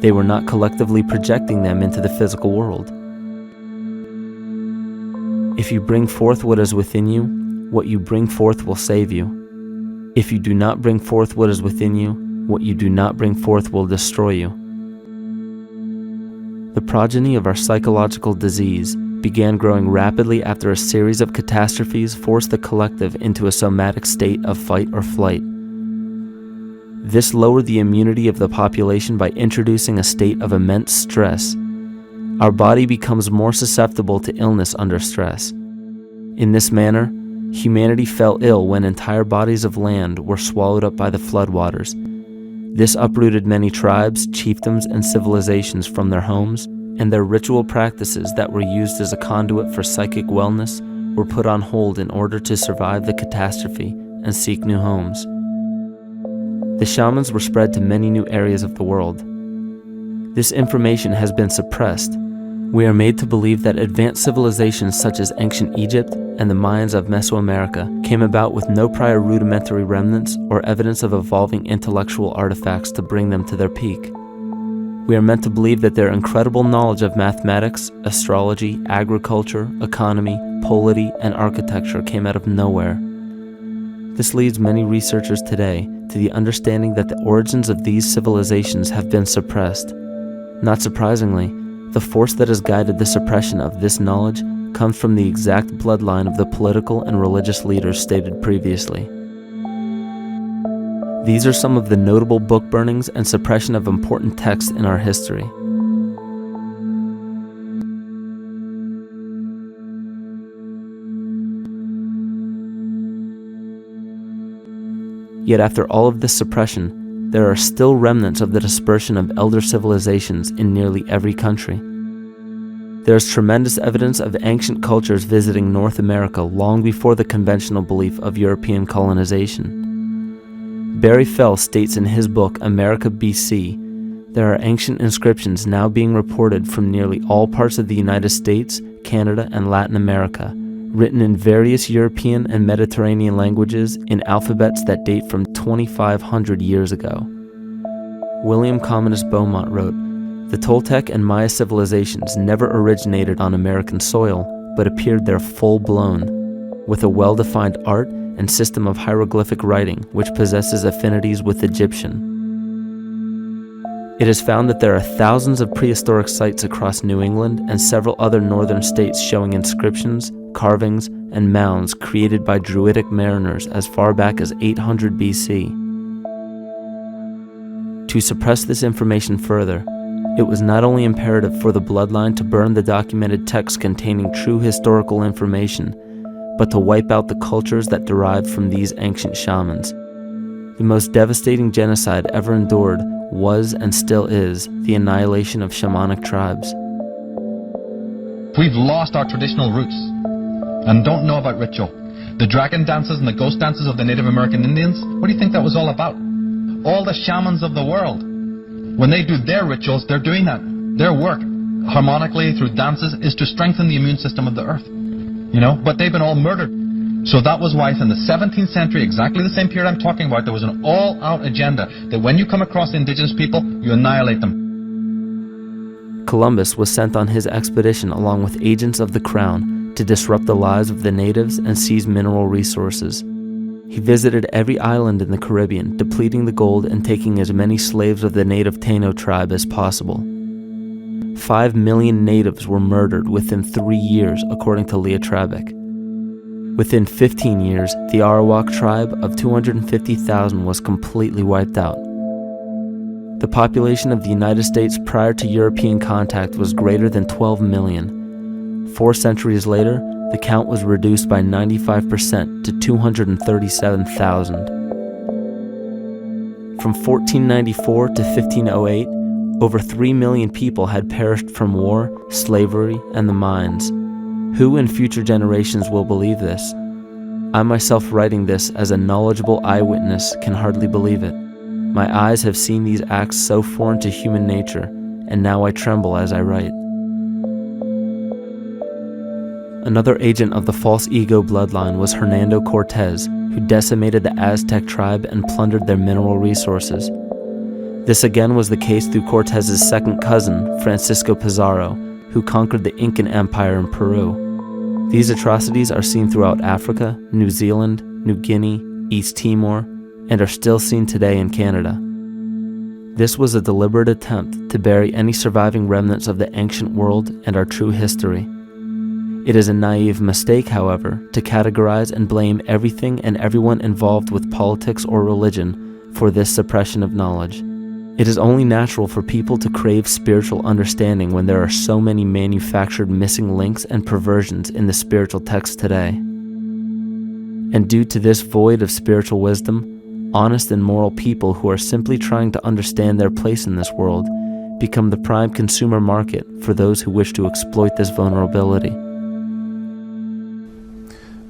they were not collectively projecting them into the physical world. If you bring forth what is within you, what you bring forth will save you. If you do not bring forth what is within you, what you do not bring forth will destroy you. The progeny of our psychological disease began growing rapidly after a series of catastrophes forced the collective into a somatic state of fight or flight. This lowered the immunity of the population by introducing a state of immense stress. Our body becomes more susceptible to illness under stress. In this manner, humanity fell ill when entire bodies of land were swallowed up by the floodwaters. This uprooted many tribes, chiefdoms, and civilizations from their homes, and their ritual practices that were used as a conduit for psychic wellness were put on hold in order to survive the catastrophe and seek new homes. The shamans were spread to many new areas of the world. This information has been suppressed. We are made to believe that advanced civilizations such as ancient Egypt and the Mayans of Mesoamerica came about with no prior rudimentary remnants or evidence of evolving intellectual artifacts to bring them to their peak. We are meant to believe that their incredible knowledge of mathematics, astrology, agriculture, economy, polity, and architecture came out of nowhere. This leads many researchers today to the understanding that the origins of these civilizations have been suppressed. Not surprisingly, the force that has guided the suppression of this knowledge comes from the exact bloodline of the political and religious leaders stated previously. These are some of the notable book burnings and suppression of important texts in our history. Yet after all of this suppression, there are still remnants of the dispersion of elder civilizations in nearly every country. There is tremendous evidence of ancient cultures visiting North America long before the conventional belief of European colonization. Barry Fell states in his book America BC, there are ancient inscriptions now being reported from nearly all parts of the United States, Canada, and Latin America, written in various European and Mediterranean languages in alphabets that date from 2,500 years ago. William Commodus Beaumont wrote, "The Toltec and Maya civilizations never originated on American soil, but appeared there full-blown, with a well-defined art and system of hieroglyphic writing which possesses affinities with Egyptian. It is found that there are thousands of prehistoric sites across New England and several other northern states showing inscriptions, carvings, and mounds created by Druidic mariners as far back as 800 BC. To suppress this information further, it was not only imperative for the bloodline to burn the documented texts containing true historical information, but to wipe out the cultures that derived from these ancient shamans. The most devastating genocide ever endured was and still is the annihilation of shamanic tribes. We've lost our traditional roots and don't know about ritual. The dragon dances and the ghost dances of the Native American Indians, what do you think that was all about? All the shamans of the world, when they do their rituals, they're doing that. Their work, harmonically through dances, is to strengthen the immune system of the earth. But they've been all murdered. So that was why in the 17th century, exactly the same period I'm talking about, there was an all-out agenda that when you come across indigenous people, you annihilate them. Columbus was sent on his expedition along with agents of the crown to disrupt the lives of the natives and seize mineral resources. He visited every island in the Caribbean, depleting the gold and taking as many slaves of the native Taino tribe as possible. 5 million natives were murdered within 3 years, according to Leah Trabeck. Within 15 years, the Arawak tribe of 250,000 was completely wiped out. The population of the United States prior to European contact was greater than 12 million. 4 centuries later, the count was reduced by 95% to 237,000. From 1494 to 1508, over 3 million people had perished from war, slavery, and the mines. Who in future generations will believe this? I myself, writing this as a knowledgeable eyewitness, can hardly believe it. My eyes have seen these acts so foreign to human nature, and now I tremble as I write. Another agent of the false ego bloodline was Hernando Cortés, who decimated the Aztec tribe and plundered their mineral resources. This again was the case through Cortés's second cousin, Francisco Pizarro, who conquered the Incan Empire in Peru. These atrocities are seen throughout Africa, New Zealand, New Guinea, East Timor, and are still seen today in Canada. This was a deliberate attempt to bury any surviving remnants of the ancient world and our true history. It is a naive mistake, however, to categorize and blame everything and everyone involved with politics or religion for this suppression of knowledge. It is only natural for people to crave spiritual understanding when there are so many manufactured missing links and perversions in the spiritual text today. And due to this void of spiritual wisdom, honest and moral people who are simply trying to understand their place in this world become the prime consumer market for those who wish to exploit this vulnerability.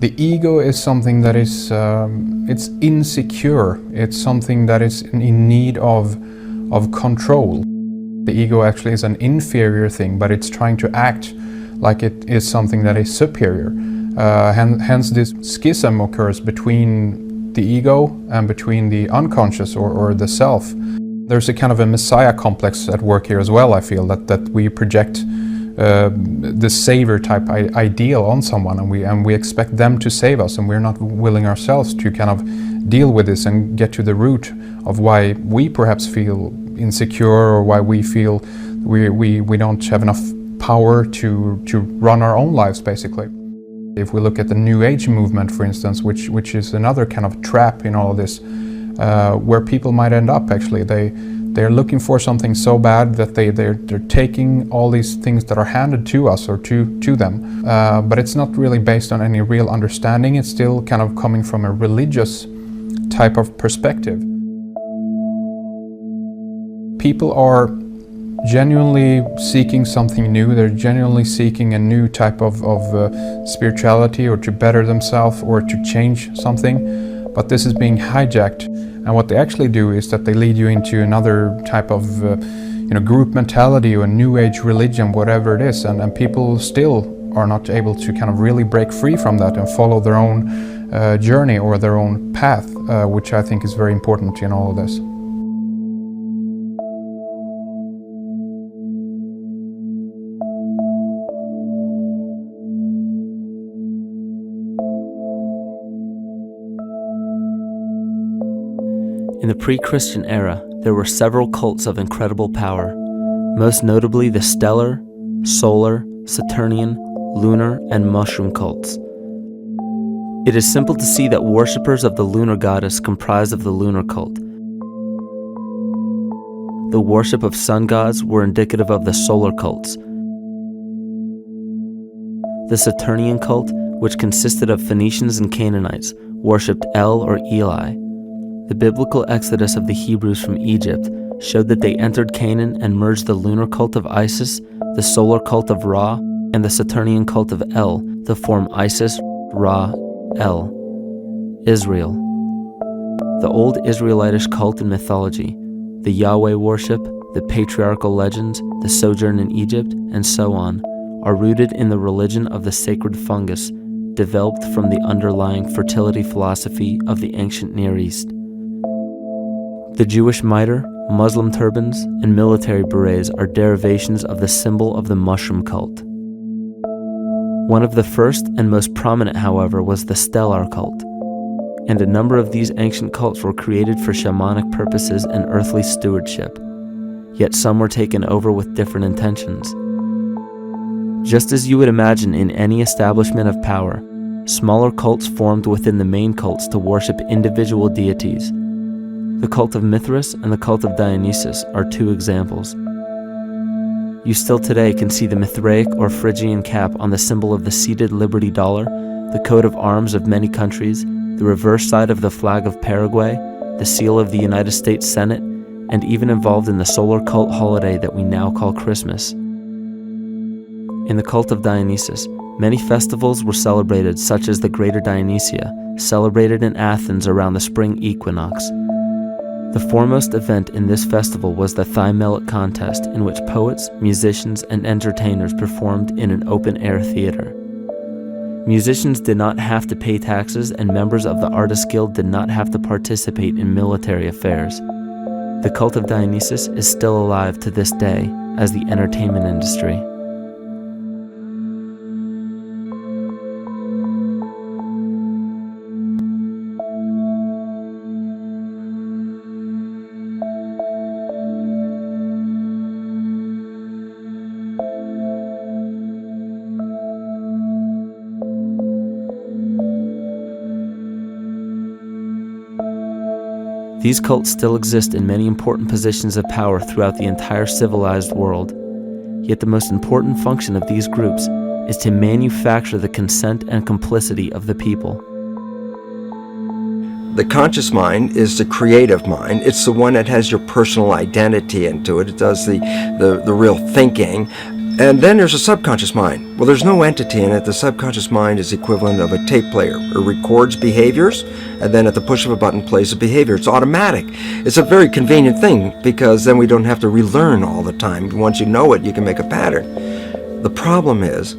The ego is something that is it's insecure. It's something that is in need of control. The ego actually is an inferior thing, but it's trying to act like it is something that is superior. Hence this schism occurs between the ego and between the unconscious or the self. There's a kind of a messiah complex at work here as well, I feel, that we project the savior type ideal on someone, and we expect them to save us, and we're not willing ourselves to kind of deal with this and get to the root of why we perhaps feel insecure, or why we feel we don't have enough power to run our own lives, basically. If we look at the New Age movement, for instance, which is another kind of trap in all of this, where people might end up actually, they're looking for something so bad that they're taking all these things that are handed to us or to them, but it's not really based on any real understanding. It's still kind of coming from a religious type of perspective. People are genuinely seeking something new. They're genuinely seeking a new type of spirituality, or to better themselves, or to change something, but this is being hijacked. And what they actually do is that they lead you into another type of group mentality or a new age religion, whatever it is, and people still are not able to kind of really break free from that and follow their own journey or their own path, which I think is very important in all of this. In the pre-Christian era, there were several cults of incredible power, most notably the stellar, solar, Saturnian, lunar, and mushroom cults. It is simple to see that worshippers of the lunar goddess comprised of the lunar cult. The worship of sun gods were indicative of the solar cults. The Saturnian cult, which consisted of Phoenicians and Canaanites, worshipped El or Eli. The biblical exodus of the Hebrews from Egypt showed that they entered Canaan and merged the lunar cult of Isis, the solar cult of Ra, and the Saturnian cult of El to form Isis, Ra, El. Israel. The old Israelitish cult and mythology, the Yahweh worship, the patriarchal legends, the sojourn in Egypt, and so on, are rooted in the religion of the sacred fungus, developed from the underlying fertility philosophy of the ancient Near East. The Jewish mitre, Muslim turbans, and military berets are derivations of the symbol of the mushroom cult. One of the first and most prominent, however, was the stellar cult, and a number of these ancient cults were created for shamanic purposes and earthly stewardship, yet some were taken over with different intentions. Just as you would imagine in any establishment of power, smaller cults formed within the main cults to worship individual deities. The cult of Mithras and the cult of Dionysus are two examples. You still today can see the Mithraic or Phrygian cap on the symbol of the seated Liberty Dollar, the coat of arms of many countries, the reverse side of the flag of Paraguay, the seal of the United States Senate, and even involved in the solar cult holiday that we now call Christmas. In the cult of Dionysus, many festivals were celebrated, such as the Greater Dionysia, celebrated in Athens around the spring equinox. The foremost event in this festival was the Thymelic contest, in which poets, musicians, and entertainers performed in an open-air theater. Musicians did not have to pay taxes, and members of the Artists Guild did not have to participate in military affairs. The cult of Dionysus is still alive to this day as the entertainment industry. These cults still exist in many important positions of power throughout the entire civilized world. Yet the most important function of these groups is to manufacture the consent and complicity of the people. The conscious mind is the creative mind. It's the one that has your personal identity into it. It does the real thinking. And then there's a subconscious mind. Well, there's no entity in it. The subconscious mind is equivalent of a tape player. It records behaviors, and then at the push of a button plays a behavior. It's automatic. It's a very convenient thing, because then we don't have to relearn all the time. Once you know it, you can make a pattern. The problem is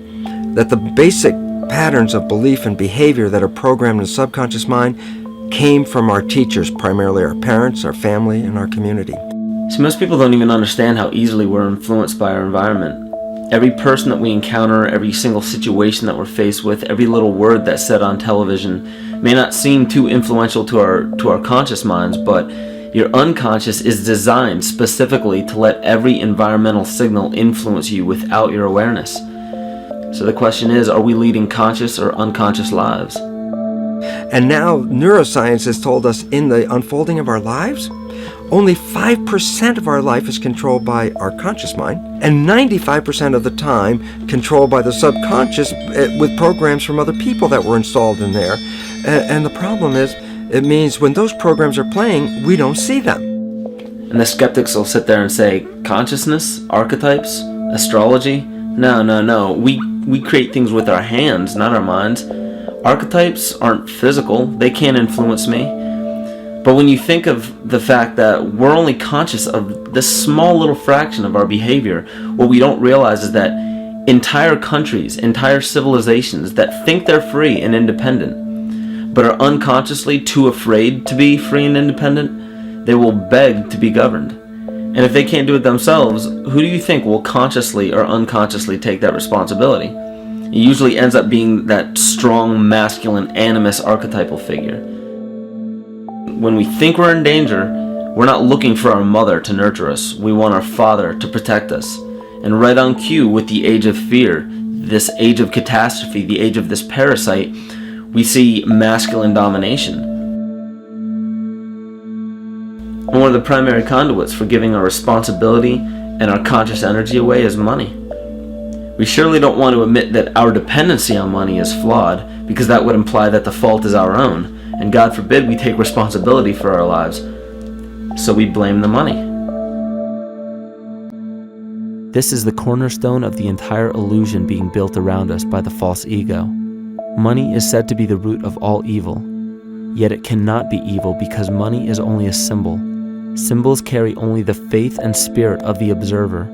that the basic patterns of belief and behavior that are programmed in the subconscious mind came from our teachers, primarily our parents, our family, and our community. So most people don't even understand how easily we're influenced by our environment. Every person that we encounter, every single situation that we're faced with, every little word that's said on television may not seem too influential to our conscious minds, but your unconscious is designed specifically to let every environmental signal influence you without your awareness. So the question is, are we leading conscious or unconscious lives? And now neuroscience has told us in the unfolding of our lives, only 5% of our life is controlled by our conscious mind, and 95% of the time controlled by the subconscious with programs from other people that were installed in there. And the problem is, it means when those programs are playing, we don't see them. And the skeptics will sit there and say, consciousness, archetypes, astrology? No. We create things with our hands, not our minds. Archetypes aren't physical. They can't influence me. But when you think of the fact that we're only conscious of this small little fraction of our behavior, what we don't realize is that entire countries, entire civilizations that think they're free and independent, but are unconsciously too afraid to be free and independent, they will beg to be governed. And if they can't do it themselves, who do you think will consciously or unconsciously take that responsibility? It usually ends up being that strong, masculine, animus archetypal figure. When we think we're in danger, we're not looking for our mother to nurture us. We want our father to protect us. And right on cue with the age of fear, this age of catastrophe, the age of this parasite, we see masculine domination. And one of the primary conduits for giving our responsibility and our conscious energy away is money. We surely don't want to admit that our dependency on money is flawed, because that would imply that the fault is our own. And God forbid we take responsibility for our lives, so we blame the money. This is the cornerstone of the entire illusion being built around us by the false ego. Money is said to be the root of all evil, yet it cannot be evil because money is only a symbol. Symbols carry only the faith and spirit of the observer.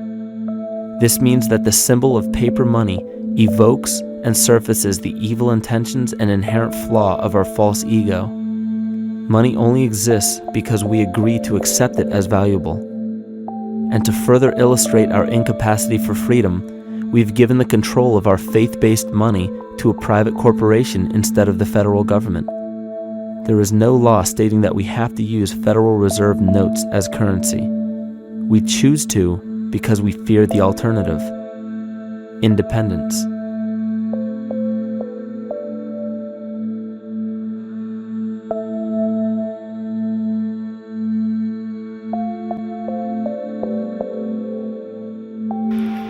This means that the symbol of paper money evokes and surfaces the evil intentions and inherent flaw of our false ego. Money only exists because we agree to accept it as valuable. And to further illustrate our incapacity for freedom, we've given the control of our faith-based money to a private corporation instead of the federal government. There is no law stating that we have to use Federal Reserve notes as currency. We choose to because we fear the alternative: independence.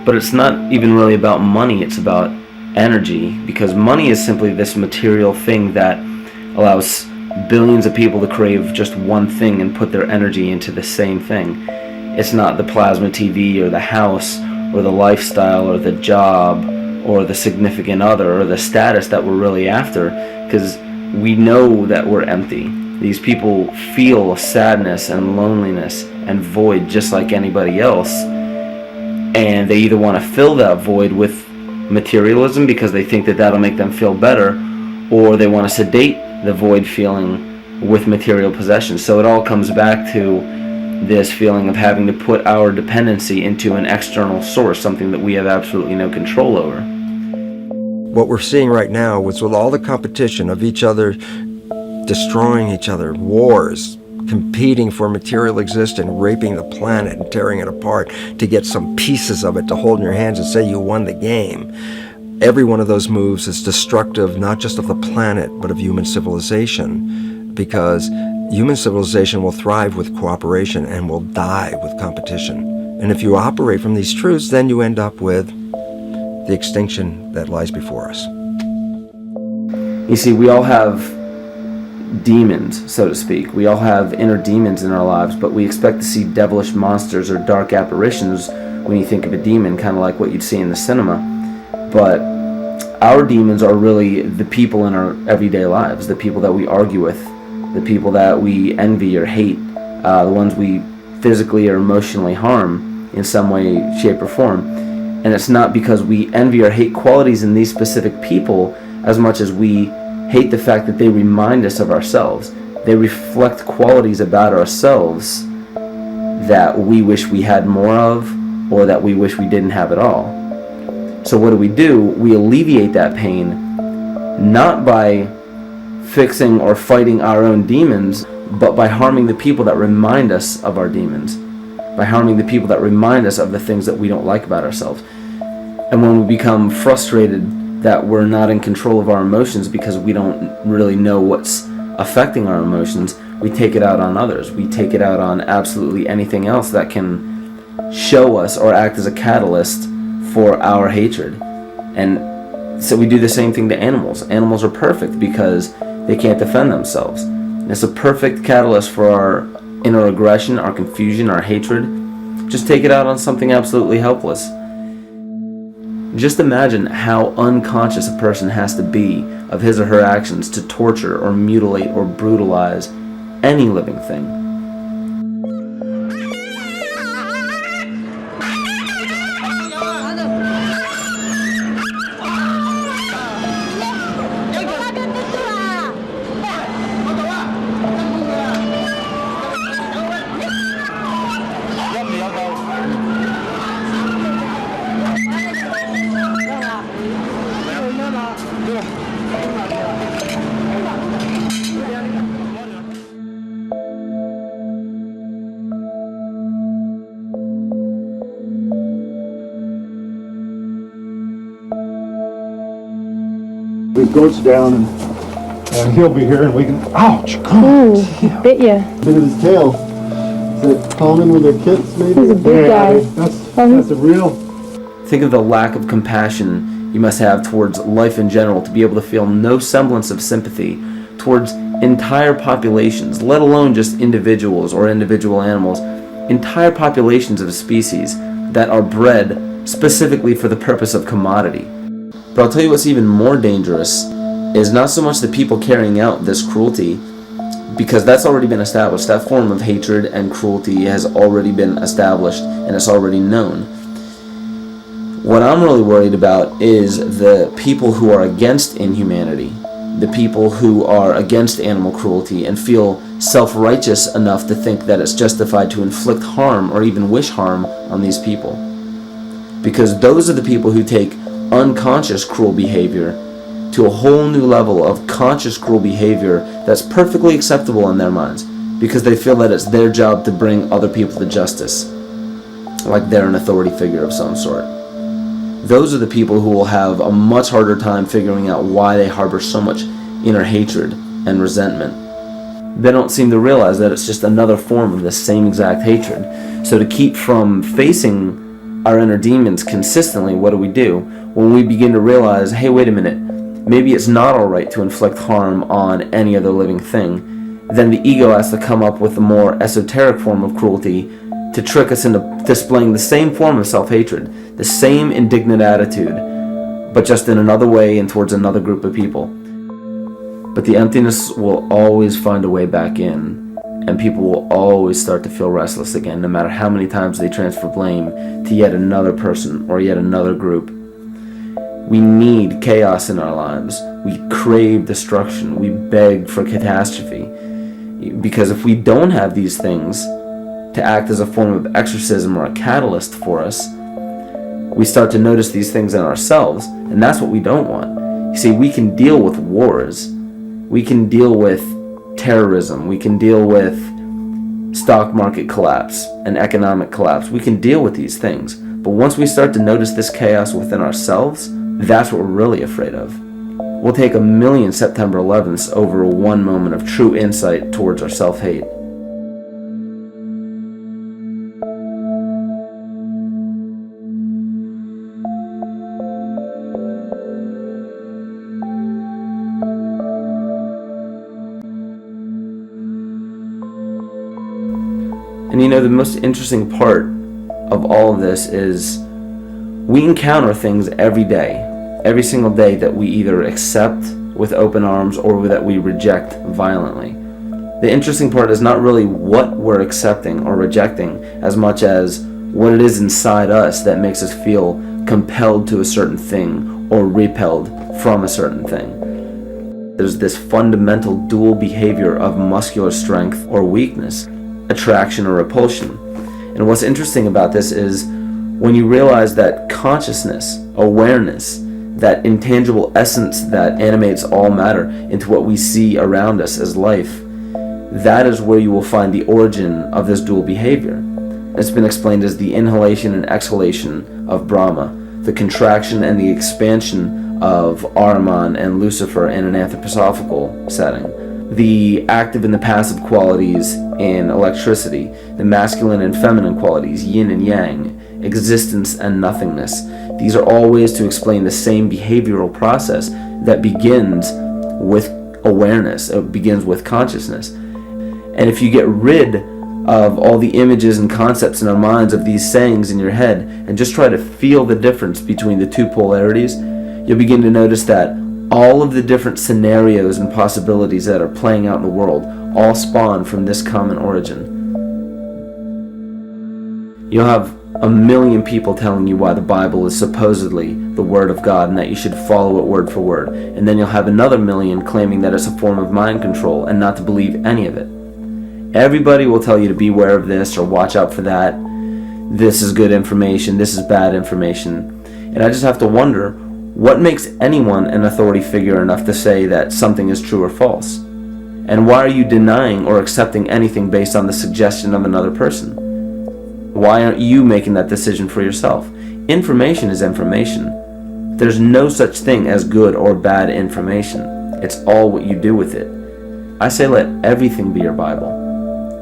But it's not even really about money, it's about energy, because money is simply this material thing that allows billions of people to crave just one thing and put their energy into the same thing. It's not the plasma TV or the house or the lifestyle or the job or the significant other or the status that we're really after, because we know that we're empty. These people feel sadness and loneliness and void just like anybody else, and they either want to fill that void with materialism because they think that that'll make them feel better, or they want to sedate the void feeling with material possessions. So it all comes back to this feeling of having to put our dependency into an external source, something that we have absolutely no control over. What we're seeing right now is with all the competition of each other destroying each other, wars, competing for material existence, raping the planet and tearing it apart to get some pieces of it to hold in your hands and say you won the game. Every one of those moves is destructive, not just of the planet, but of human civilization, because human civilization will thrive with cooperation and will die with competition. And if you operate from these truths, then you end up with the extinction that lies before us. You see, we all have demons, so to speak. We all have inner demons in our lives, but we expect to see devilish monsters or dark apparitions when you think of a demon, kind of like what you'd see in the cinema. But our demons are really the people in our everyday lives, the people that we argue with, the people that we envy or hate, the ones we physically or emotionally harm in some way, shape, or form. And it's not because we envy or hate qualities in these specific people as much as we hate the fact that they remind us of ourselves. They reflect qualities about ourselves that we wish we had more of, or that we wish we didn't have at all. So what do? We alleviate that pain, not by fixing or fighting our own demons, but by harming the people that remind us of our demons, by harming the people that remind us of the things that we don't like about ourselves. And when we become frustrated that we're not in control of our emotions because we don't really know what's affecting our emotions, we take it out on others. We take it out on absolutely anything else that can show us or act as a catalyst for our hatred. And so we do the same thing to animals. Animals are perfect because they can't defend themselves. And it's a perfect catalyst for our inner aggression, our confusion, our hatred. Just take it out on something absolutely helpless. Just imagine how unconscious a person has to be of his or her actions to torture or mutilate or brutalize any living thing. It goes down and he'll be here and we can, ouch, come on. Ooh, he bit you. Look at his tail. Is that common with their kids maybe? He's a big guy. That's a real... Think of the lack of compassion you must have towards life in general to be able to feel no semblance of sympathy towards entire populations, let alone just individuals or individual animals, entire populations of species that are bred specifically for the purpose of commodity. But I'll tell you what's even more dangerous is not so much the people carrying out this cruelty, because that's already been established. That form of hatred and cruelty has already been established and it's already known. What I'm really worried about is the people who are against inhumanity, the people who are against animal cruelty and feel self-righteous enough to think that it's justified to inflict harm or even wish harm on these people. Because those are the people who take unconscious cruel behavior to a whole new level of conscious cruel behavior that's perfectly acceptable in their minds, because they feel that it's their job to bring other people to justice, like they're an authority figure of some sort. Those are the people who will have a much harder time figuring out why they harbor so much inner hatred and resentment. They don't seem to realize that it's just another form of the same exact hatred. So to keep from facing our inner demons consistently, what do? When we begin to realize, hey, wait a minute, maybe it's not alright to inflict harm on any other living thing, then the ego has to come up with a more esoteric form of cruelty to trick us into displaying the same form of self-hatred, the same indignant attitude, but just in another way and towards another group of people. But the emptiness will always find a way back in, and people will always start to feel restless again, no matter how many times they transfer blame to yet another person or yet another group. We need chaos in our lives. We crave destruction. We beg for catastrophe. Because if we don't have these things to act as a form of exorcism or a catalyst for us, we start to notice these things in ourselves, and that's what we don't want. You see, we can deal with wars. We can deal with terrorism. We can deal with stock market collapse and economic collapse. We can deal with these things. But once we start to notice this chaos within ourselves, that's what we're really afraid of. We'll take 1,000,000 September 11ths over one moment of true insight towards our self-hate. And you know, the most interesting part of all of this is we encounter things every day, every single day, that we either accept with open arms or that we reject violently. The interesting part is not really what we're accepting or rejecting as much as what it is inside us that makes us feel compelled to a certain thing or repelled from a certain thing. There's this fundamental dual behavior of muscular strength or weakness, attraction or repulsion. And what's interesting about this is when you realize that consciousness, awareness, that intangible essence that animates all matter into what we see around us as life, that is where you will find the origin of this dual behavior. It's been explained as the inhalation and exhalation of Brahma, the contraction and the expansion of Ahriman and Lucifer in an anthroposophical setting, the active and the passive qualities in electricity, the masculine and feminine qualities, yin and yang, existence and nothingness. These are all ways to explain the same behavioral process that begins with awareness. It begins with consciousness. And if you get rid of all the images and concepts in our minds of these sayings in your head and just try to feel the difference between the two polarities, you'll begin to notice that all of the different scenarios and possibilities that are playing out in the world all spawn from this common origin. You'll have 1,000,000 people telling you why the Bible is supposedly the Word of God and that you should follow it word for word. And then you'll have another 1,000,000 claiming that it's a form of mind control and not to believe any of it. Everybody will tell you to beware of this or watch out for that. This is good information, this is bad information. And I just have to wonder, what makes anyone an authority figure enough to say that something is true or false? And why are you denying or accepting anything based on the suggestion of another person? Why aren't you making that decision for yourself? Information is information. There's no such thing as good or bad information. It's all what you do with it. I say let everything be your Bible.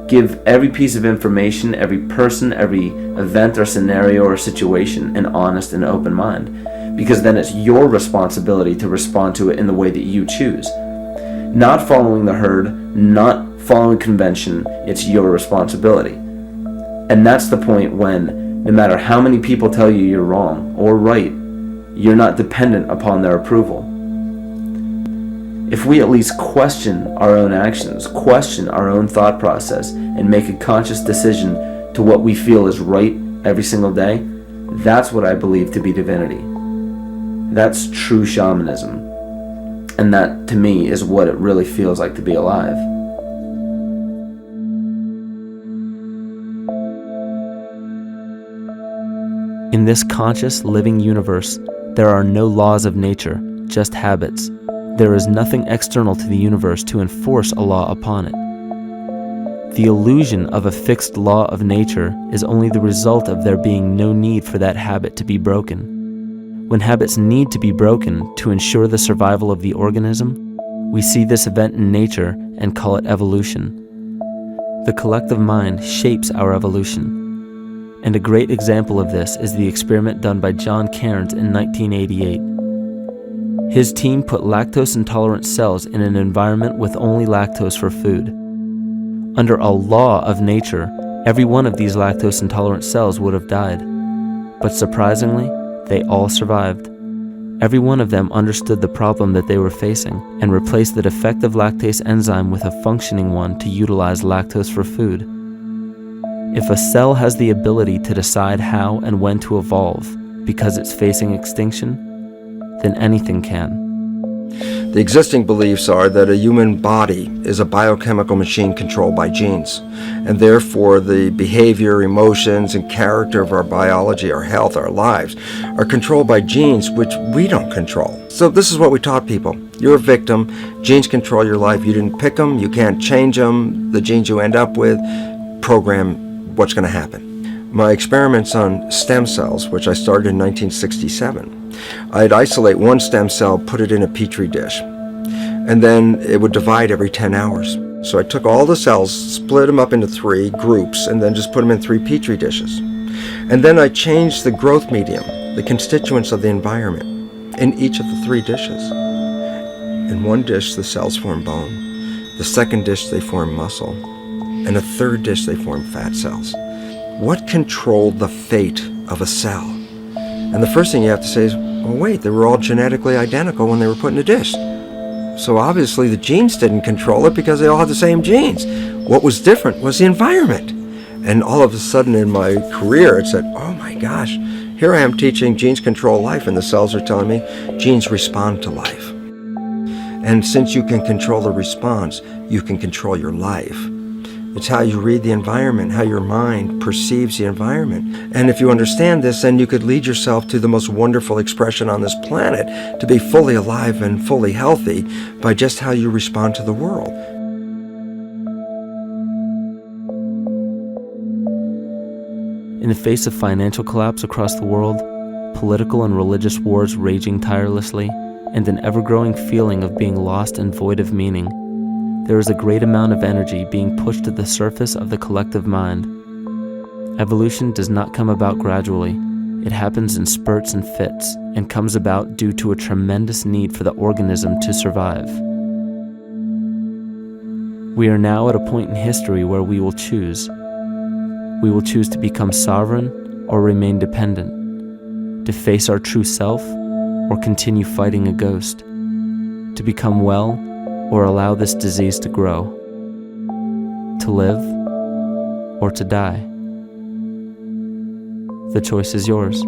Give every piece of information, every person, every event or scenario or situation an honest and open mind, because then it's your responsibility to respond to it in the way that you choose. Not following the herd, not following convention, it's your responsibility. And that's the point when, no matter how many people tell you you're wrong or right, you're not dependent upon their approval. If we at least question our own actions, question our own thought process, and make a conscious decision to what we feel is right every single day, that's what I believe to be divinity. That's true shamanism. And that, to me, is what it really feels like to be alive. In this conscious, living universe, there are no laws of nature, just habits. There is nothing external to the universe to enforce a law upon it. The illusion of a fixed law of nature is only the result of there being no need for that habit to be broken. When habits need to be broken to ensure the survival of the organism, we see this event in nature and call it evolution. The collective mind shapes our evolution. And a great example of this is the experiment done by John Cairns in 1988. His team put lactose-intolerant cells in an environment with only lactose for food. Under a law of nature, every one of these lactose-intolerant cells would have died. But surprisingly, they all survived. Every one of them understood the problem that they were facing and replaced the defective lactase enzyme with a functioning one to utilize lactose for food. If a cell has the ability to decide how and when to evolve because it's facing extinction, then anything can. The existing beliefs are that a human body is a biochemical machine controlled by genes, and therefore the behavior, emotions, and character of our biology, our health, our lives, are controlled by genes which we don't control. So this is what we taught people. You're a victim. Genes control your life. You didn't pick them. You can't change them. The genes you end up with program what's going to happen. My experiments on stem cells, which I started in 1967, I'd isolate one stem cell, put it in a petri dish, and then it would divide every 10 hours. So I took all the cells, split them up into 3 groups, and then just put them in 3 petri dishes. And then I changed the growth medium, the constituents of the environment, in each of the 3 dishes. In one dish, the cells form bone. The second dish, they form muscle. And a third dish, they form fat cells. What controlled the fate of a cell? And the first thing you have to say is, well, wait, they were all genetically identical when they were put in a dish. So obviously the genes didn't control it because they all had the same genes. What was different was the environment. And all of a sudden in my career, it said, oh my gosh, here I am teaching genes control life, and the cells are telling me genes respond to life. And since you can control the response, you can control your life. It's how you read the environment, how your mind perceives the environment. And if you understand this, then you could lead yourself to the most wonderful expression on this planet, to be fully alive and fully healthy by just how you respond to the world. In the face of financial collapse across the world, political and religious wars raging tirelessly, and an ever-growing feeling of being lost and void of meaning, there is a great amount of energy being pushed to the surface of the collective mind. Evolution does not come about gradually. It happens in spurts and fits, and comes about due to a tremendous need for the organism to survive. We are now at a point in history where we will choose. We will choose to become sovereign or remain dependent, to face our true self or continue fighting a ghost, to become well or allow this disease to grow, to live or to die. The choice is yours.